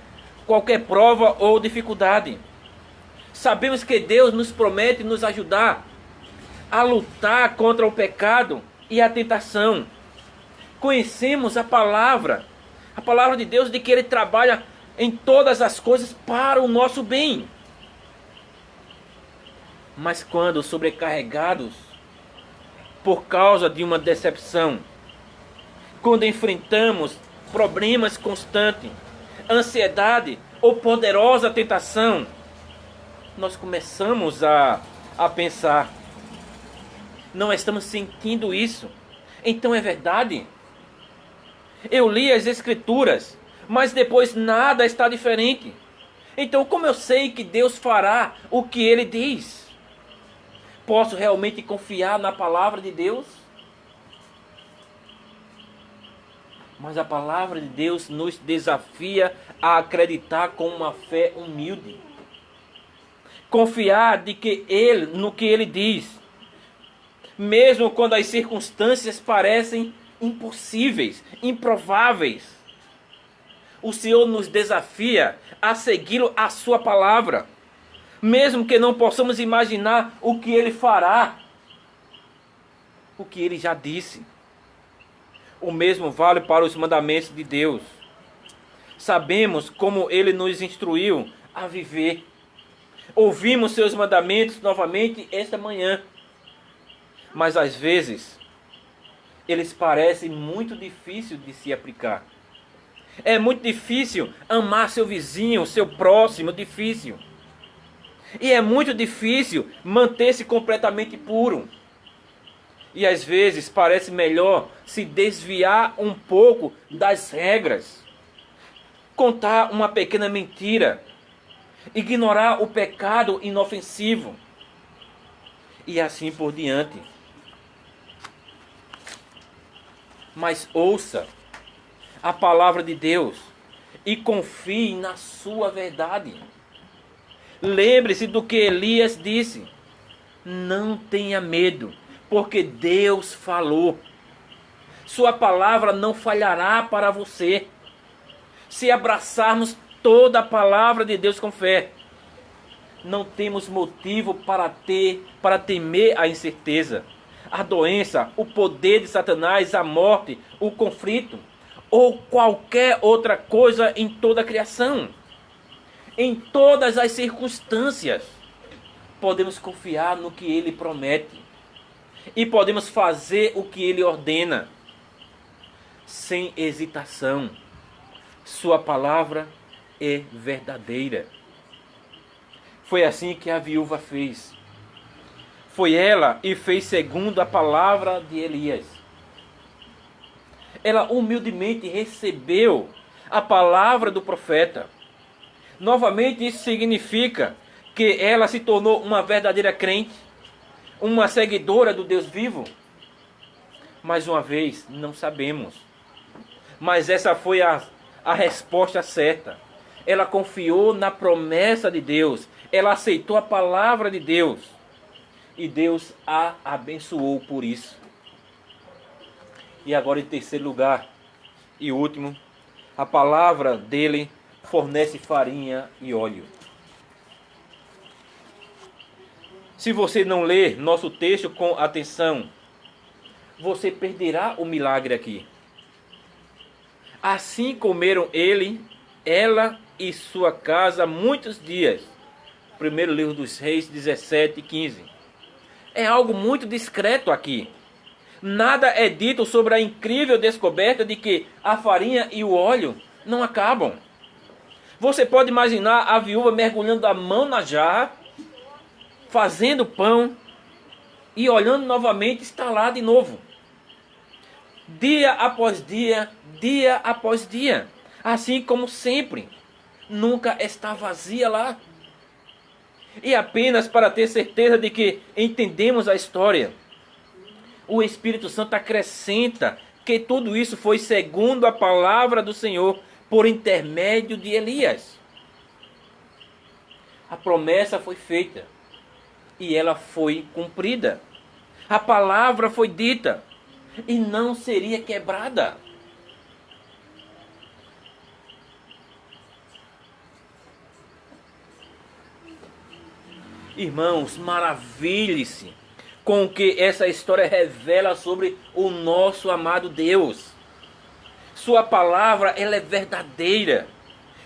Speaker 6: prova ou dificuldade. Sabemos que Deus nos promete nos ajudar a lutar contra o pecado e a tentação. Conhecemos a palavra de Deus, de que Ele trabalha em todas as coisas para o nosso bem. Mas quando sobrecarregados por causa de uma decepção, quando enfrentamos problemas constantes, ansiedade ou poderosa tentação, nós começamos a pensar: não estamos sentindo isso, então é verdade? Eu li as Escrituras, mas depois nada está diferente. Então como eu sei que Deus fará o que Ele diz? Posso realmente confiar na palavra de Deus? Mas a palavra de Deus nos desafia a acreditar com uma fé humilde. Confiar no que Ele diz. Mesmo quando as circunstâncias parecem impossíveis, improváveis. O Senhor nos desafia a segui-lo a sua palavra. Mesmo que não possamos imaginar o que Ele fará. O que Ele já disse. O mesmo vale para os mandamentos de Deus. Sabemos como Ele nos instruiu a viver. Ouvimos seus mandamentos novamente esta manhã. Mas às vezes, eles parecem muito difíceis de se aplicar. É muito difícil amar seu vizinho, seu próximo, difícil. E é muito difícil manter-se completamente puro. E às vezes parece melhor se desviar um pouco das regras. Contar uma pequena mentira. Ignorar o pecado inofensivo. E assim por diante. Mas ouça a palavra de Deus e confie na sua verdade. Lembre-se do que Elias disse. Não tenha medo, porque Deus falou. Sua palavra não falhará para você. Se abraçarmos toda a palavra de Deus com fé, não temos motivo para temer a incerteza, a doença, o poder de Satanás, a morte, o conflito ou qualquer outra coisa em toda a criação. Em todas as circunstâncias, podemos confiar no que Ele promete e podemos fazer o que Ele ordena, sem hesitação. Sua palavra é verdadeira. Foi assim que a viúva fez. Foi ela e fez segundo a palavra de Elias. Ela humildemente recebeu a palavra do profeta. Novamente, isso significa que ela se tornou uma verdadeira crente, uma seguidora do Deus vivo. Mais uma vez, não sabemos. Mas essa foi a resposta certa. Ela confiou na promessa de Deus. Ela aceitou a palavra de Deus. E Deus a abençoou por isso. E agora, em terceiro lugar e último, a palavra dele fornece farinha e óleo. Se você não ler nosso texto com atenção, você perderá o milagre aqui. Assim comeram ela e sua casa muitos dias. Primeiro livro dos Reis 17:15. É algo muito discreto aqui. Nada é dito sobre a incrível descoberta de que a farinha e o óleo não acabam. Você pode imaginar a viúva mergulhando a mão na jarra, fazendo pão e olhando novamente, está lá de novo. Dia após dia, dia após dia. Assim como sempre. Nunca está vazia lá. E apenas para ter certeza de que entendemos a história, o Espírito Santo acrescenta que tudo isso foi segundo a palavra do Senhor por intermédio de Elias. A promessa foi feita e ela foi cumprida. A palavra foi dita e não seria quebrada. Irmãos, maravilhe-se com o que essa história revela sobre o nosso amado Deus. Sua palavra, ela é verdadeira.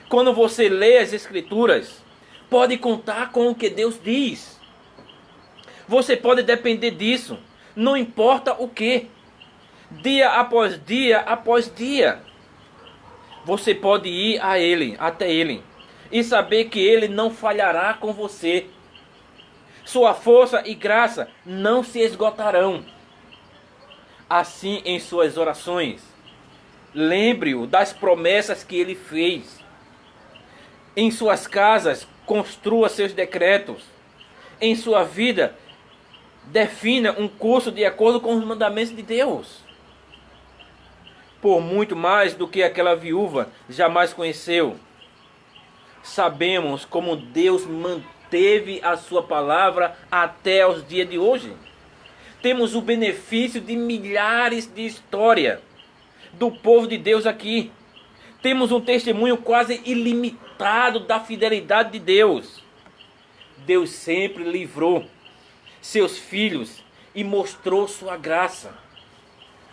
Speaker 6: Quando você lê as Escrituras, pode contar com o que Deus diz. Você pode depender disso, não importa o que. Dia após dia, você pode ir a Ele, até Ele, e saber que Ele não falhará com você. Sua força e graça não se esgotarão. Assim, em suas orações, lembre-o das promessas que Ele fez. Em suas casas, construa seus decretos. Em sua vida, defina um curso de acordo com os mandamentos de Deus. Por muito mais do que aquela viúva jamais conheceu, sabemos como Deus manteve a sua palavra até os dias de hoje. Temos o benefício de milhares de histórias do povo de Deus aqui. Temos um testemunho quase ilimitado da fidelidade de Deus. Deus sempre livrou seus filhos e mostrou sua graça,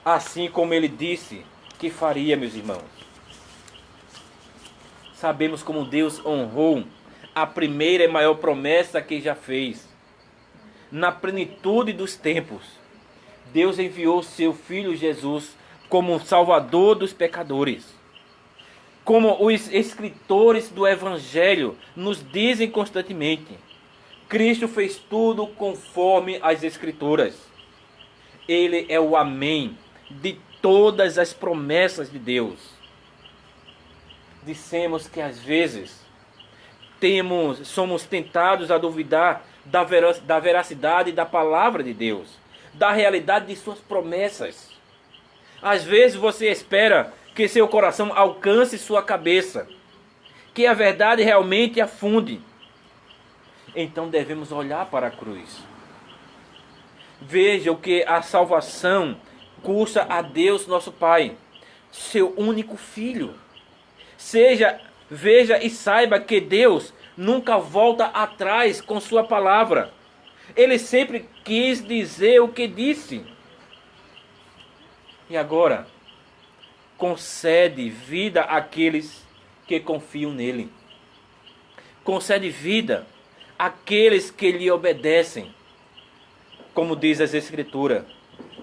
Speaker 6: assim como Ele disse que faria, meus irmãos. Sabemos como Deus honrou a primeira e maior promessa que já fez. Na plenitude dos tempos, Deus enviou seu Filho Jesus como Salvador dos pecadores. Como os escritores do Evangelho nos dizem constantemente, Cristo fez tudo conforme as Escrituras. Ele é o amém de todas as promessas de Deus. Dissemos que às vezes somos tentados a duvidar da veracidade da palavra de Deus, da realidade de suas promessas. Às vezes você espera que seu coração alcance sua cabeça, que a verdade realmente afunde. Então devemos olhar para a cruz. Veja o que a salvação custa a Deus nosso Pai, seu único Filho. Veja e saiba que Deus nunca volta atrás com sua palavra. Ele sempre quis dizer o que disse. E agora, concede vida àqueles que confiam nele. Concede vida àqueles que lhe obedecem. Como diz as Escrituras,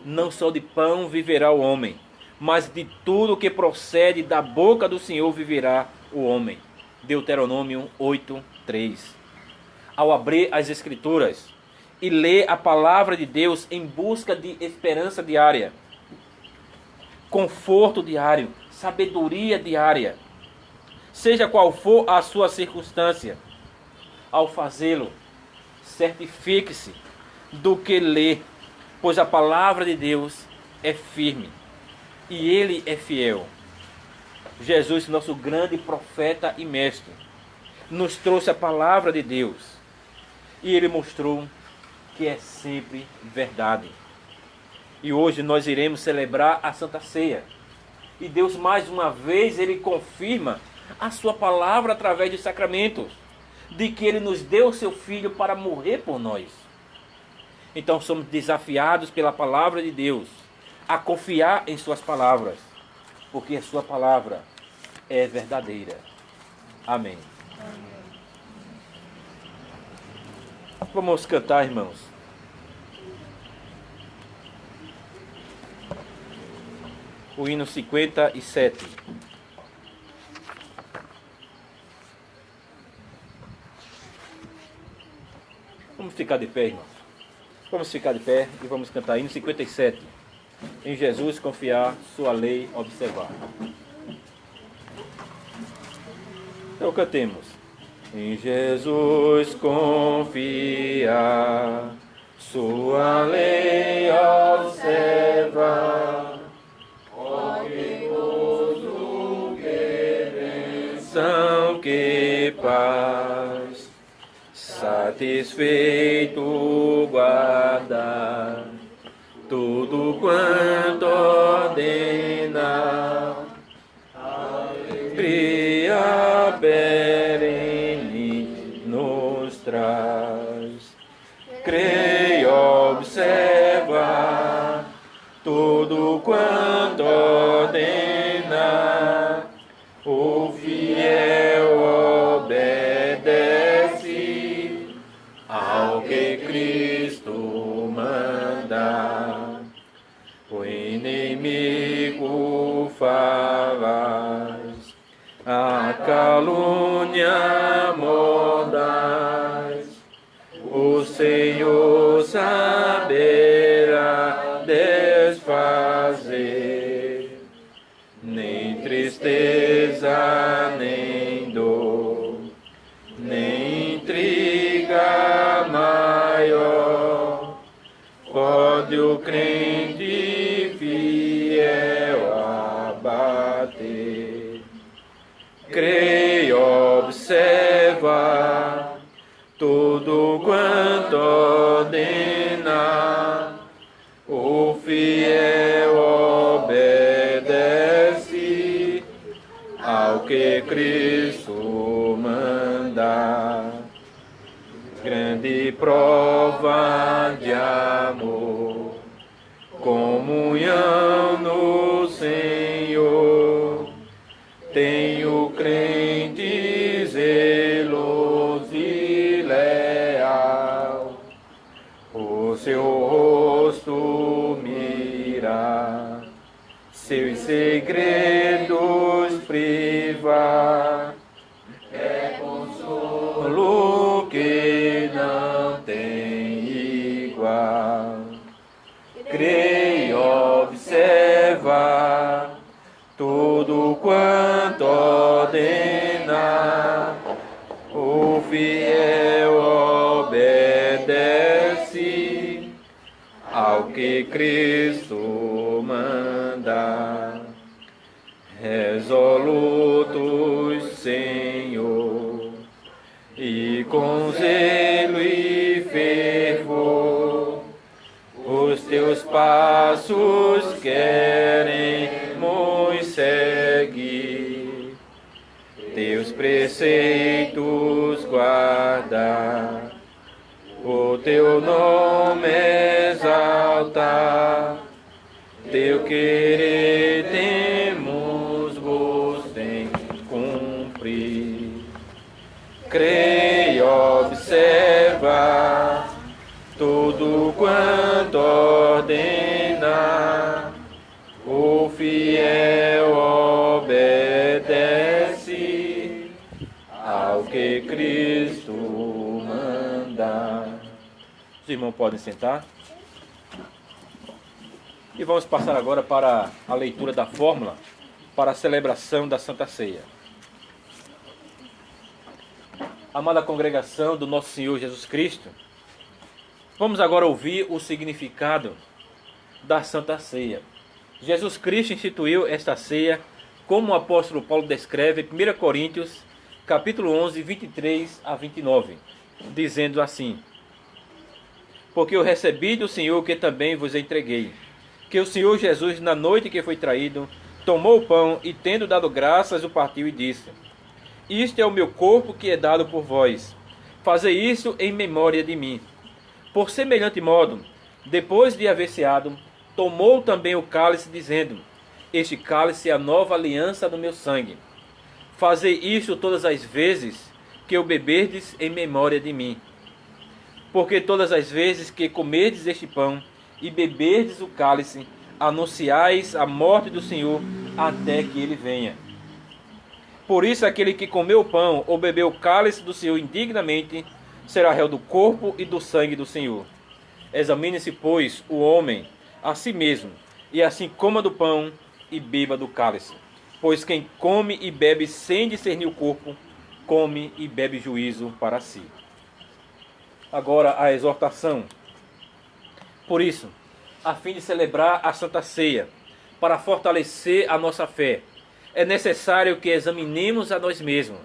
Speaker 6: não só de pão viverá o homem, mas de tudo que procede da boca do Senhor viverá o homem. Deuteronômio 8:3. Ao abrir as Escrituras e ler a palavra de Deus em busca de esperança diária, conforto diário, sabedoria diária, seja qual for a sua circunstância, ao fazê-lo, certifique-se do que lê, pois a palavra de Deus é firme e Ele é fiel. Jesus, nosso grande profeta e mestre, nos trouxe a palavra de Deus e Ele mostrou que é sempre verdade. E hoje nós iremos celebrar a Santa Ceia. E Deus mais uma vez Ele confirma a sua palavra através dos sacramentos, de que Ele nos deu o seu Filho para morrer por nós. Então somos desafiados pela palavra de Deus a confiar em suas palavras, porque a sua palavra é verdadeira. Amém. Vamos cantar, irmãos. O hino 57. Vamos ficar de pé, irmãos. Vamos ficar de pé e vamos cantar hino 57. Em Jesus confiar, sua lei observar. Então cantemos. Em Jesus confiar, sua lei observar. São que paz, satisfeito guardar, tudo quanto ordena, alegria perene nos traz. Creio, observa tudo quanto ordena, o fiel obedece ao que Cristo manda. O inimigo faz, a calúnia mordaz, o Senhor saberá desfazer. Nem tristeza, nem dor, nem intriga maior pode o crente fiel abater. Creio, observa tudo quanto ordena, o fiel obedece ao que Cristo manda. Grande prova de amor, comunhão no Senhor, tem o crente zeloso e leal, o seu rosto mira, seus segredos privar, é consolo que não tem igual. Creio, observa tudo quanto ordena, o fiel obedece ao que Cristo manda. Resolutos, Senhor, e com zelo e fervor, os teus passos queremos seguir, teus preceitos guardar, o teu nome exaltar, teu querer temos gosto em cumprir. Creio, observa tudo quanto ordena, o fiel obedece ao que Cristo manda. Os irmãos podem sentar. E vamos passar agora para a leitura da fórmula para a celebração da Santa Ceia. Amada congregação do nosso Senhor Jesus Cristo, vamos agora ouvir o significado da Santa Ceia. Jesus Cristo instituiu esta ceia, como o apóstolo Paulo descreve em 1 Coríntios, capítulo 11, 23 a 29, dizendo assim: porque eu recebi do Senhor o que também vos entreguei, que o Senhor Jesus, na noite que foi traído, tomou o pão e, tendo dado graças, o partiu e disse: isto é o meu corpo que é dado por vós. Fazei isso em memória de mim. Por semelhante modo, depois de haver ceado, tomou também o cálice, dizendo: este cálice é a nova aliança do meu sangue. Fazei isto todas as vezes que o beberdes em memória de mim. Porque todas as vezes que comerdes este pão e beberdes o cálice, anunciais a morte do Senhor até que ele venha. Por isso, aquele que comeu o pão ou bebeu o cálice do Senhor indignamente, será réu do corpo e do sangue do Senhor. Examine-se, pois, o homem a si mesmo, e assim coma do pão e beba do cálice. Pois quem come e bebe sem discernir o corpo, come e bebe juízo para si. Agora a exortação. Por isso, a fim de celebrar a Santa Ceia, para fortalecer a nossa fé, é necessário que examinemos a nós mesmos.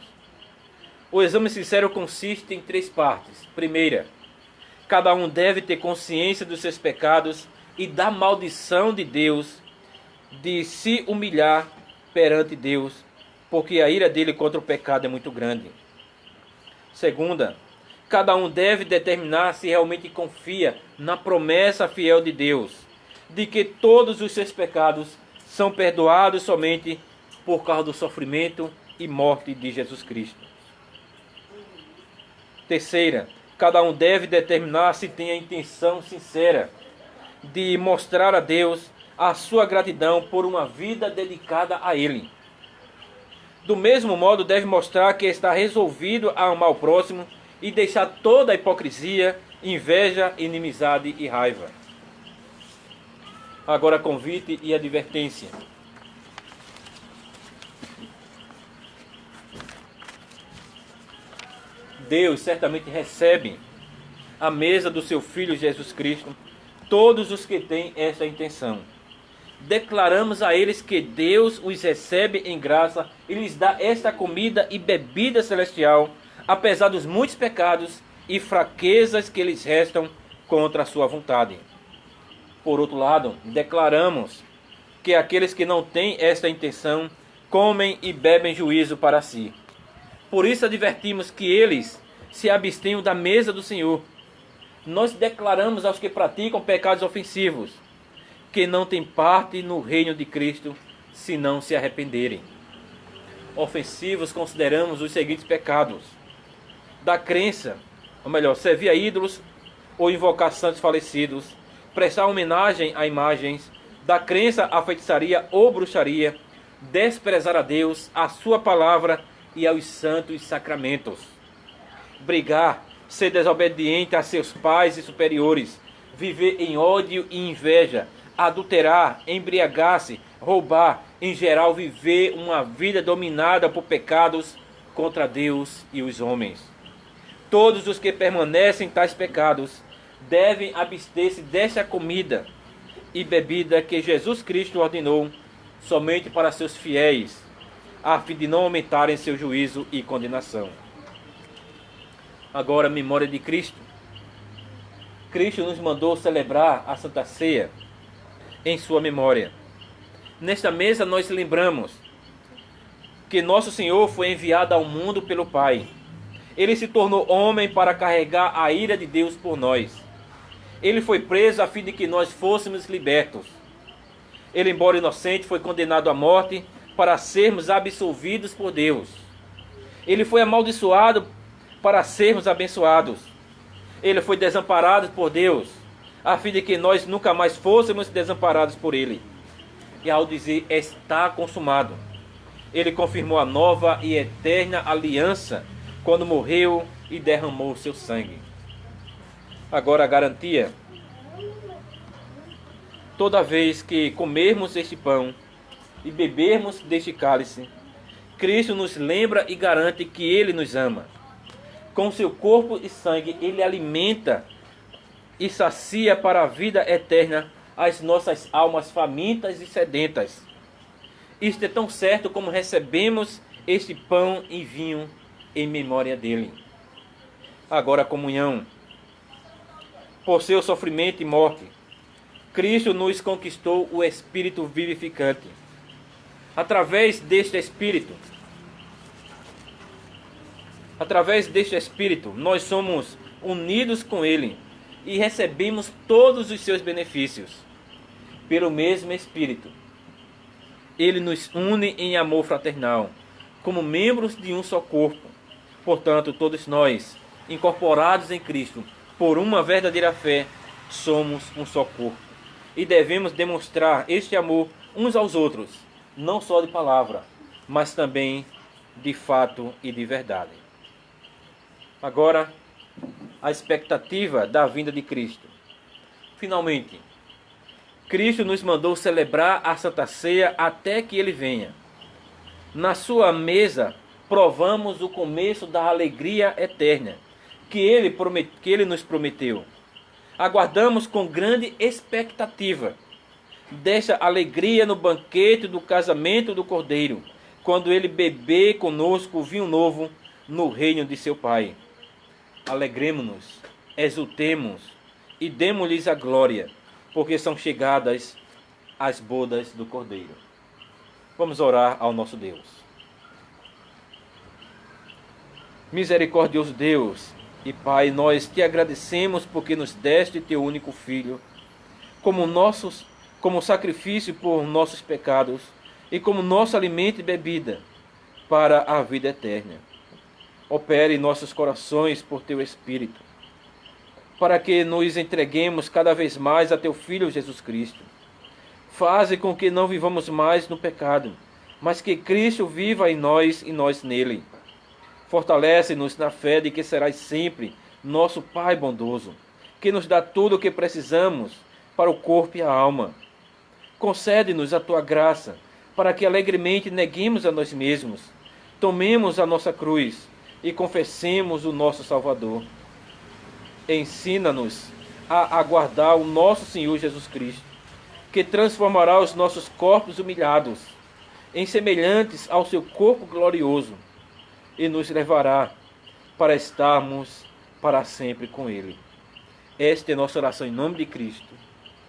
Speaker 6: O exame sincero consiste em 3 partes. Primeira, cada um deve ter consciência dos seus pecados e da maldição de Deus, de se humilhar perante Deus, porque a ira dele contra o pecado é muito grande. Segunda, cada um deve determinar se realmente confia na promessa fiel de Deus, de que todos os seus pecados são perdoados somente por causa do sofrimento e morte de Jesus Cristo. Terceira, cada um deve determinar se tem a intenção sincera de mostrar a Deus a sua gratidão por uma vida dedicada a Ele. Do mesmo modo, deve mostrar que está resolvido a amar o próximo e deixar toda a hipocrisia, inveja, inimizade e raiva. Agora, convite e advertência. Deus certamente recebe à mesa do seu Filho Jesus Cristo todos os que têm esta intenção. Declaramos a eles que Deus os recebe em graça e lhes dá esta comida e bebida celestial, apesar dos muitos pecados e fraquezas que lhes restam contra a sua vontade. Por outro lado, declaramos que aqueles que não têm esta intenção comem e bebem juízo para si. Por isso advertimos que eles se abstenham da mesa do Senhor. Nós declaramos aos que praticam pecados ofensivos que não têm parte no reino de Cristo se não se arrependerem. Ofensivos consideramos os seguintes pecados: da crença, ou melhor, servir a ídolos ou invocar santos falecidos, prestar homenagem a imagens, da crença à feitiçaria ou bruxaria, desprezar a Deus, a sua palavra e aos santos sacramentos. Brigar, ser desobediente a seus pais e superiores, viver em ódio e inveja, adulterar, embriagar-se, roubar, em geral viver uma vida dominada por pecados contra Deus e os homens. Todos os que permanecem em tais pecados devem abster-se desta comida e bebida que Jesus Cristo ordenou somente para seus fiéis, a fim de não aumentarem seu juízo e condenação. Agora, memória de Cristo. Cristo nos mandou celebrar a Santa Ceia em sua memória. Nesta mesa nós lembramos que nosso Senhor foi enviado ao mundo pelo Pai. Ele se tornou homem para carregar a ira de Deus por nós. Ele foi preso a fim de que nós fôssemos libertos. Ele, embora inocente, foi condenado à morte para sermos absolvidos por Deus. Ele foi amaldiçoado para sermos abençoados. Ele foi desamparado por Deus, a fim de que nós nunca mais fôssemos desamparados por Ele. E ao dizer está consumado, Ele confirmou a nova e eterna aliança quando morreu e derramou seu sangue. Agora a garantia: toda vez que comermos este pão e bebermos deste cálice, Cristo nos lembra e garante que Ele nos ama. Com seu corpo e sangue, Ele alimenta e sacia para a vida eterna as nossas almas famintas e sedentas. Isto é tão certo como recebemos este pão e vinho em memória dele. Agora a comunhão. Por seu sofrimento e morte, Cristo nos conquistou o Espírito vivificante. Através deste Espírito, nós somos unidos com Ele e recebemos todos os seus benefícios. Pelo mesmo Espírito, Ele nos une em amor fraternal, como membros de um só corpo. Portanto, todos nós, incorporados em Cristo, por uma verdadeira fé, somos um só corpo. E devemos demonstrar este amor uns aos outros, não só de palavra, mas também de fato e de verdade. Agora, a expectativa da vinda de Cristo. Finalmente, Cristo nos mandou celebrar a Santa Ceia até que Ele venha. Na sua mesa, provamos o começo da alegria eterna que Ele nos prometeu. Aguardamos com grande expectativa desta alegria no banquete do casamento do Cordeiro, quando Ele beber conosco o vinho novo no reino de seu Pai. Alegremo-nos, exultemos e demos-lhes a glória, porque são chegadas as bodas do Cordeiro. Vamos orar ao nosso Deus. Misericordioso Deus e Pai, nós te agradecemos porque nos deste teu único Filho, como sacrifício por nossos pecados e como nosso alimento e bebida para a vida eterna. Opere em nossos corações por teu Espírito, para que nos entreguemos cada vez mais a teu Filho Jesus Cristo. Faze com que não vivamos mais no pecado, mas que Cristo viva em nós e nós nele. Fortalece-nos na fé de que serás sempre nosso Pai bondoso, que nos dá tudo o que precisamos para o corpo e a alma. Concede-nos a tua graça, para que alegremente neguemos a nós mesmos, tomemos a nossa cruz e confessemos o nosso Salvador. Ensina-nos a aguardar o nosso Senhor Jesus Cristo, que transformará os nossos corpos humilhados em semelhantes ao seu corpo glorioso e nos levará para estarmos para sempre com Ele. Esta é a nossa oração em nome de Cristo.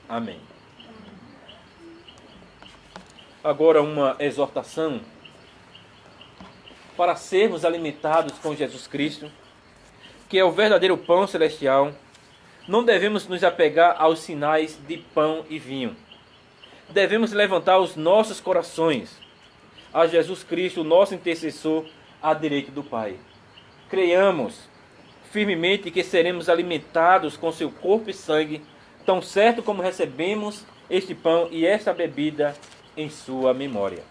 Speaker 6: Amém. Agora uma exortação para sermos alimentados com Jesus Cristo, que é o verdadeiro pão celestial. Não devemos nos apegar aos sinais de pão e vinho. Devemos levantar os nossos corações a Jesus Cristo, nosso intercessor, à direita do Pai. Creiamos firmemente que seremos alimentados com seu corpo e sangue, tão certo como recebemos este pão e esta bebida em sua memória.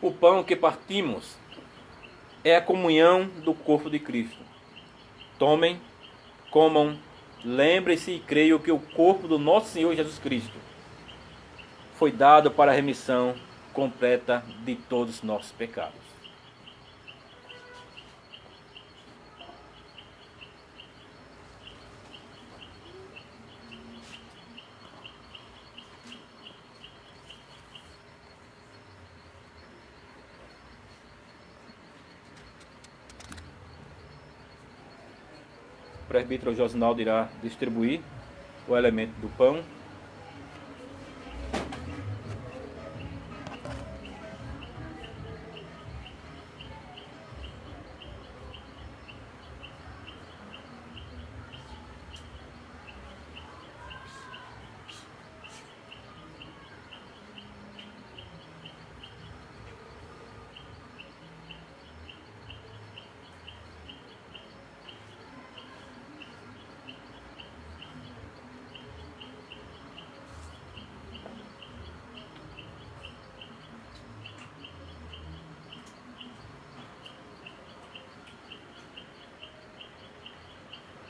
Speaker 6: O pão que partimos é a comunhão do corpo de Cristo. Tomem, comam, lembrem-se e creiam que o corpo do nosso Senhor Jesus Cristo foi dado para a remissão completa de todos os nossos pecados. O presbítero Josinaldo irá distribuir o elemento do pão.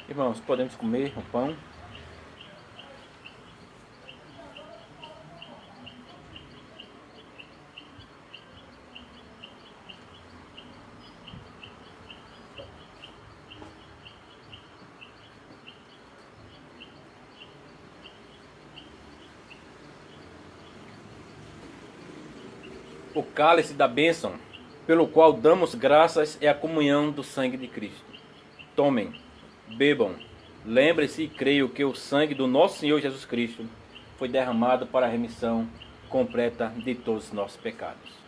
Speaker 6: Irmãos, podemos comer o pão. O cálice da bênção, pelo qual damos graças, é a comunhão do sangue de Cristo. Tomem, bebam, lembrem-se e creiam que o sangue do nosso Senhor Jesus Cristo foi derramado para a remissão completa de todos os nossos pecados.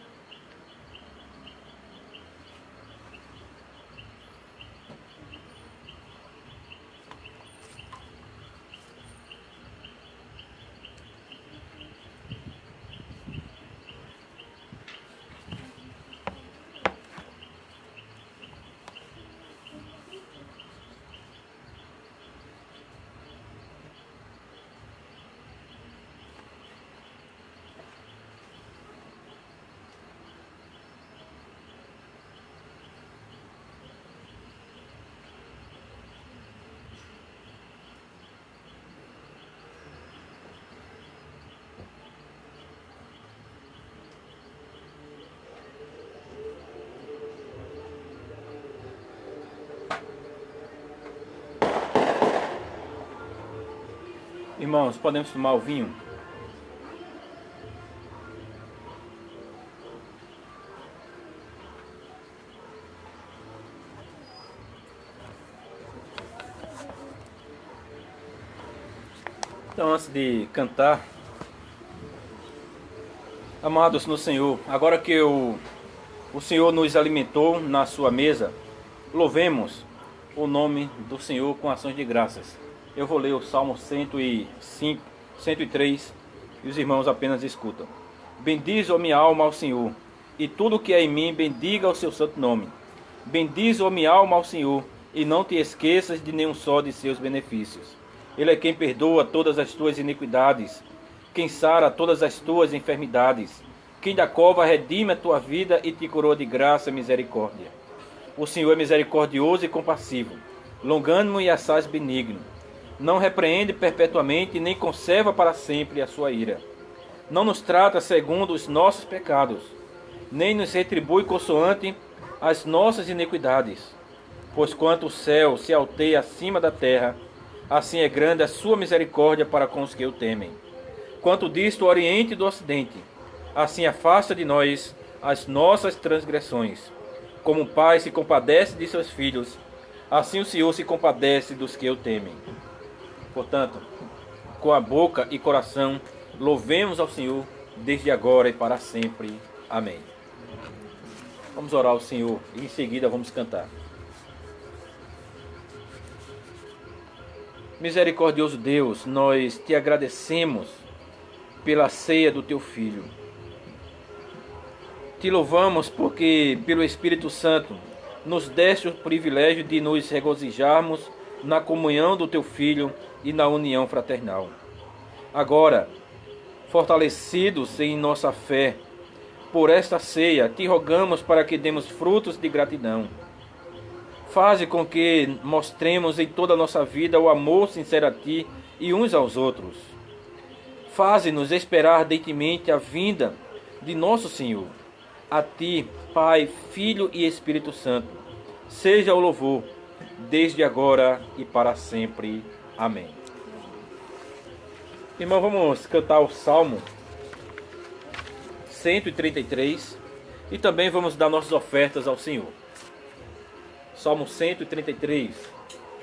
Speaker 6: Irmãos, podemos tomar o vinho? Então, antes de cantar, amados no Senhor, agora que o Senhor nos alimentou na sua mesa, louvemos o nome do Senhor com ações de graças. Eu vou ler o Salmo 105, 103 e os irmãos apenas escutam. Bendize, ó minha alma, ao Senhor, e tudo o que é em mim, bendiga o seu santo nome. Bendize, ó minha alma, ao Senhor, e não te esqueças de nenhum só de seus benefícios. Ele é quem perdoa todas as tuas iniquidades, quem sara todas as tuas enfermidades, quem da cova redime a tua vida e te coroa de graça e misericórdia. O Senhor é misericordioso e compassivo, longânimo e assaz benigno. Não repreende perpetuamente, nem conserva para sempre a sua ira. Não nos trata segundo os nossos pecados, nem nos retribui consoante as nossas iniquidades. Pois quanto o céu se alteia acima da terra, assim é grande a sua misericórdia para com os que o temem. Quanto disto o oriente do ocidente, assim afasta de nós as nossas transgressões. Como um pai se compadece de seus filhos, assim o Senhor se compadece dos que o temem. Portanto, com a boca e coração, louvemos ao Senhor, desde agora e para sempre. Amém. Vamos orar ao Senhor e em seguida vamos cantar. Misericordioso Deus, nós te agradecemos pela ceia do teu Filho. Te louvamos porque, pelo Espírito Santo, nos deste o privilégio de nos regozijarmos na comunhão do teu Filho e na união fraternal. Agora, fortalecidos em nossa fé, por esta ceia, te rogamos para que demos frutos de gratidão. Faze com que mostremos em toda a nossa vida o amor sincero a ti e uns aos outros. Faze-nos esperar ardentemente a vinda de nosso Senhor. A ti, Pai, Filho e Espírito Santo, seja o louvor, desde agora e para sempre. Amém. Irmão, vamos cantar o Salmo 133 e também vamos dar nossas ofertas ao Senhor. Salmo 133.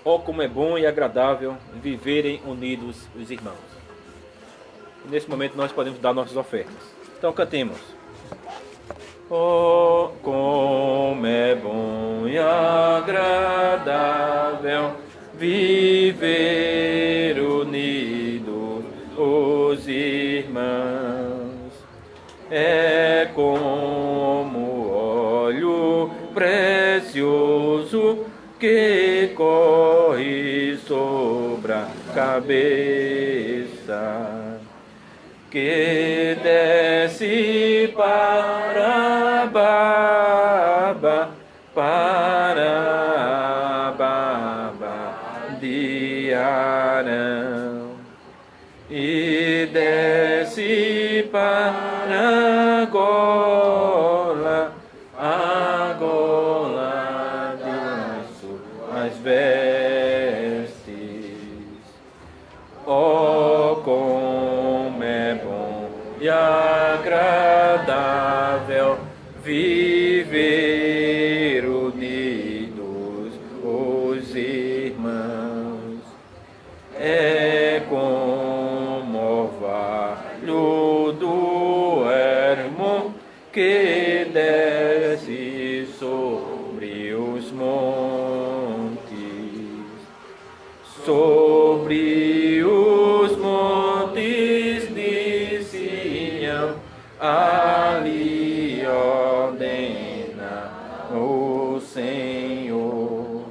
Speaker 6: Ó, como é bom e agradável viverem unidos os irmãos. E nesse momento nós podemos dar nossas ofertas. Então cantemos. Oh, como é bom e agradável viver unidos os irmãos. É como óleo precioso que corre sobre a cabeça, que desce para a barba, de Arão, e desce para a gola de suas vestes. Oh, como é bom e agradável viver unidos os irmãos. É como orvalho do ermo que desce sobre os montes, sobre os montes de Sião, ali ordena o Senhor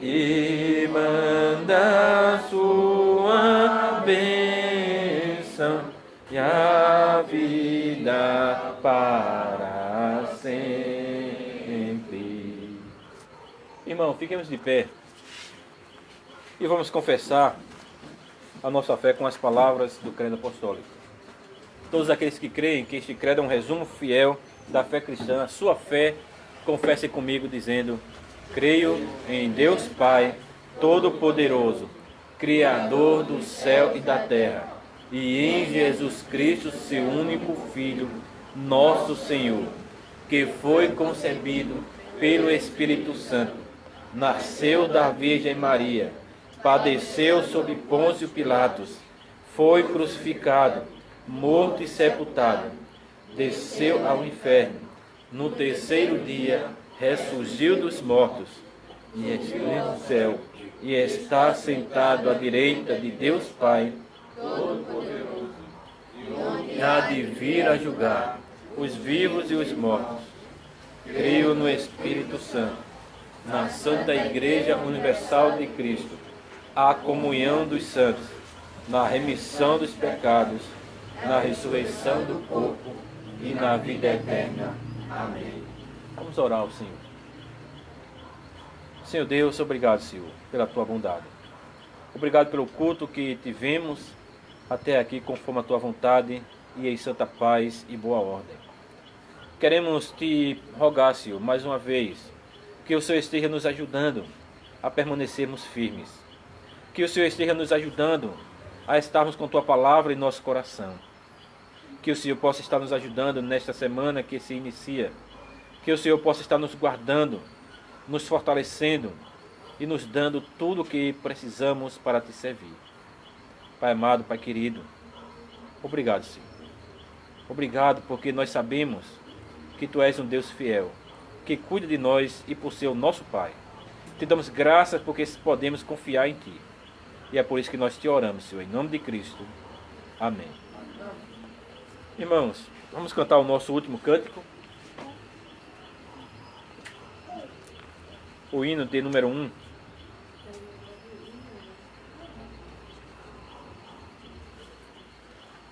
Speaker 6: e manda sua bênção e a vida para sempre. Irmão, fiquemos de pé e vamos confessar a nossa fé com as palavras do credo apostólico. Todos aqueles que creem que este credo é um resumo fiel da fé cristã, a sua fé, confessem comigo dizendo: creio em Deus Pai Todo-Poderoso, Criador do céu e da terra, e em Jesus Cristo, seu único Filho, nosso Senhor, que foi concebido pelo Espírito Santo, nasceu da Virgem Maria, padeceu sob Pôncio Pilatos, foi crucificado, morto e sepultado, desceu ao inferno, no terceiro dia ressurgiu dos mortos, e esteve no céu, e está sentado à direita de Deus Pai, Todo-Poderoso, e há de vir a julgar os vivos e os mortos. Creio no Espírito Santo, na Santa Igreja Universal de Cristo, a comunhão dos santos, na remissão dos pecados, na ressurreição do corpo e na vida eterna. Amém. Vamos orar ao Senhor. Senhor Deus, obrigado, Senhor, pela tua bondade. Obrigado pelo culto que tivemos até aqui, conforme a tua vontade e em santa paz e boa ordem. Queremos te rogar, Senhor, mais uma vez, que o Senhor esteja nos ajudando a permanecermos firmes. Que o Senhor esteja nos ajudando a estarmos com tua palavra em nosso coração. Que o Senhor possa estar nos ajudando nesta semana que se inicia. Que o Senhor possa estar nos guardando, nos fortalecendo e nos dando tudo o que precisamos para te servir. Pai amado, Pai querido, obrigado, Senhor. Obrigado porque nós sabemos que Tu és um Deus fiel, que cuida de nós e por ser o nosso Pai. Te damos graças porque podemos confiar em Ti. E é por isso que nós te oramos, Senhor, em nome de Cristo. Amém. Irmãos, vamos cantar o nosso último cântico. O hino de número 1.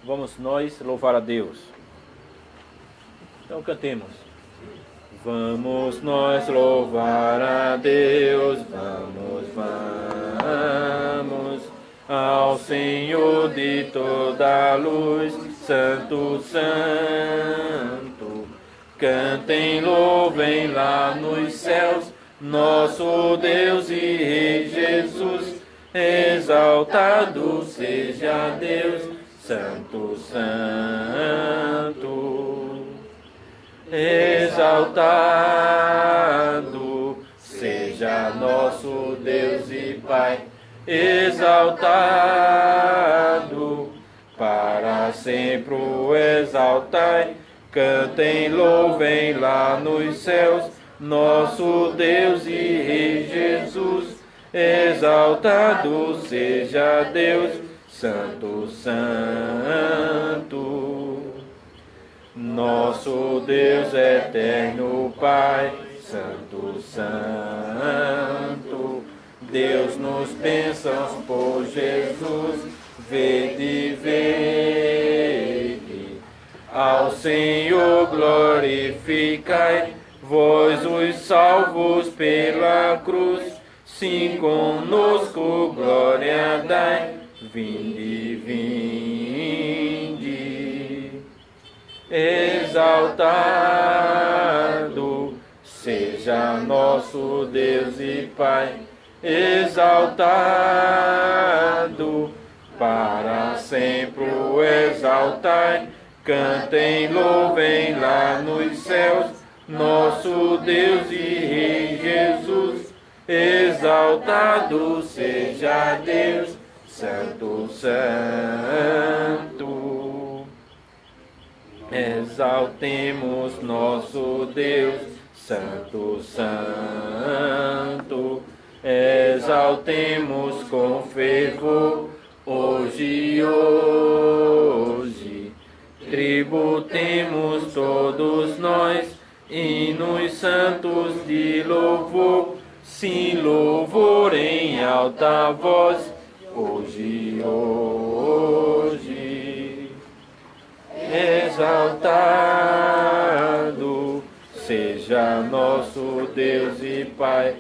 Speaker 6: Vamos nós louvar a Deus. Então cantemos. Vamos nós louvar a Deus, vamos ao Senhor de toda a luz, Santo, Santo. Cantem, louvem lá nos céus, nosso Deus e Rei Jesus, exaltado seja Deus, Santo, Santo. Exaltado seja nosso Deus e Pai, exaltado, para sempre o exaltai. Cantem, louvem lá nos céus, nosso Deus e Rei Jesus, exaltado seja Deus, Santo, Santo. Nosso Deus eterno Pai, Santo, Santo. Deus nos bênçãos por Jesus, vede, vede. Ao Senhor glorificai, vós os salvos pela cruz, sim conosco glória dai, vinde, vinde. Exaltado seja nosso Deus e Pai, exaltado, para sempre o exaltai. Cantem, louvem lá nos céus, nosso Deus e Rei Jesus, exaltado seja Deus, Santo, Santo. Exaltemos nosso Deus, Santo, Santo. Exaltemos com fervor, hoje, hoje. Tributemos todos nós, hinos santos de louvor, sim, louvor em alta voz, hoje, hoje. Exaltado seja nosso Deus e Pai,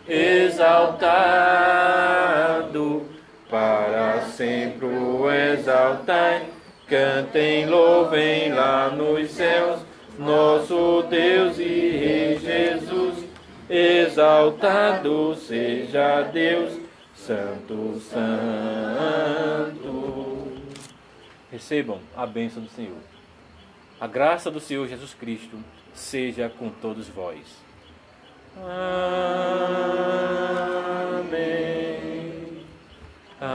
Speaker 6: exaltado, para sempre o exaltai. Cantem, louvem lá nos céus, nosso Deus e Rei Jesus, exaltado seja Deus, Santo, Santo. Recebam a bênção do Senhor. A graça do Senhor Jesus Cristo seja com todos vós. Amém. Amém.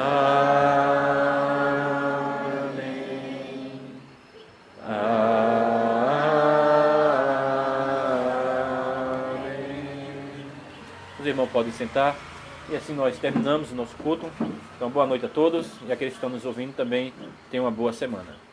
Speaker 6: Amém. Os irmãos podem sentar. E assim nós terminamos o nosso culto. Então, boa noite a todos. E aqueles que estão nos ouvindo também tenham uma boa semana.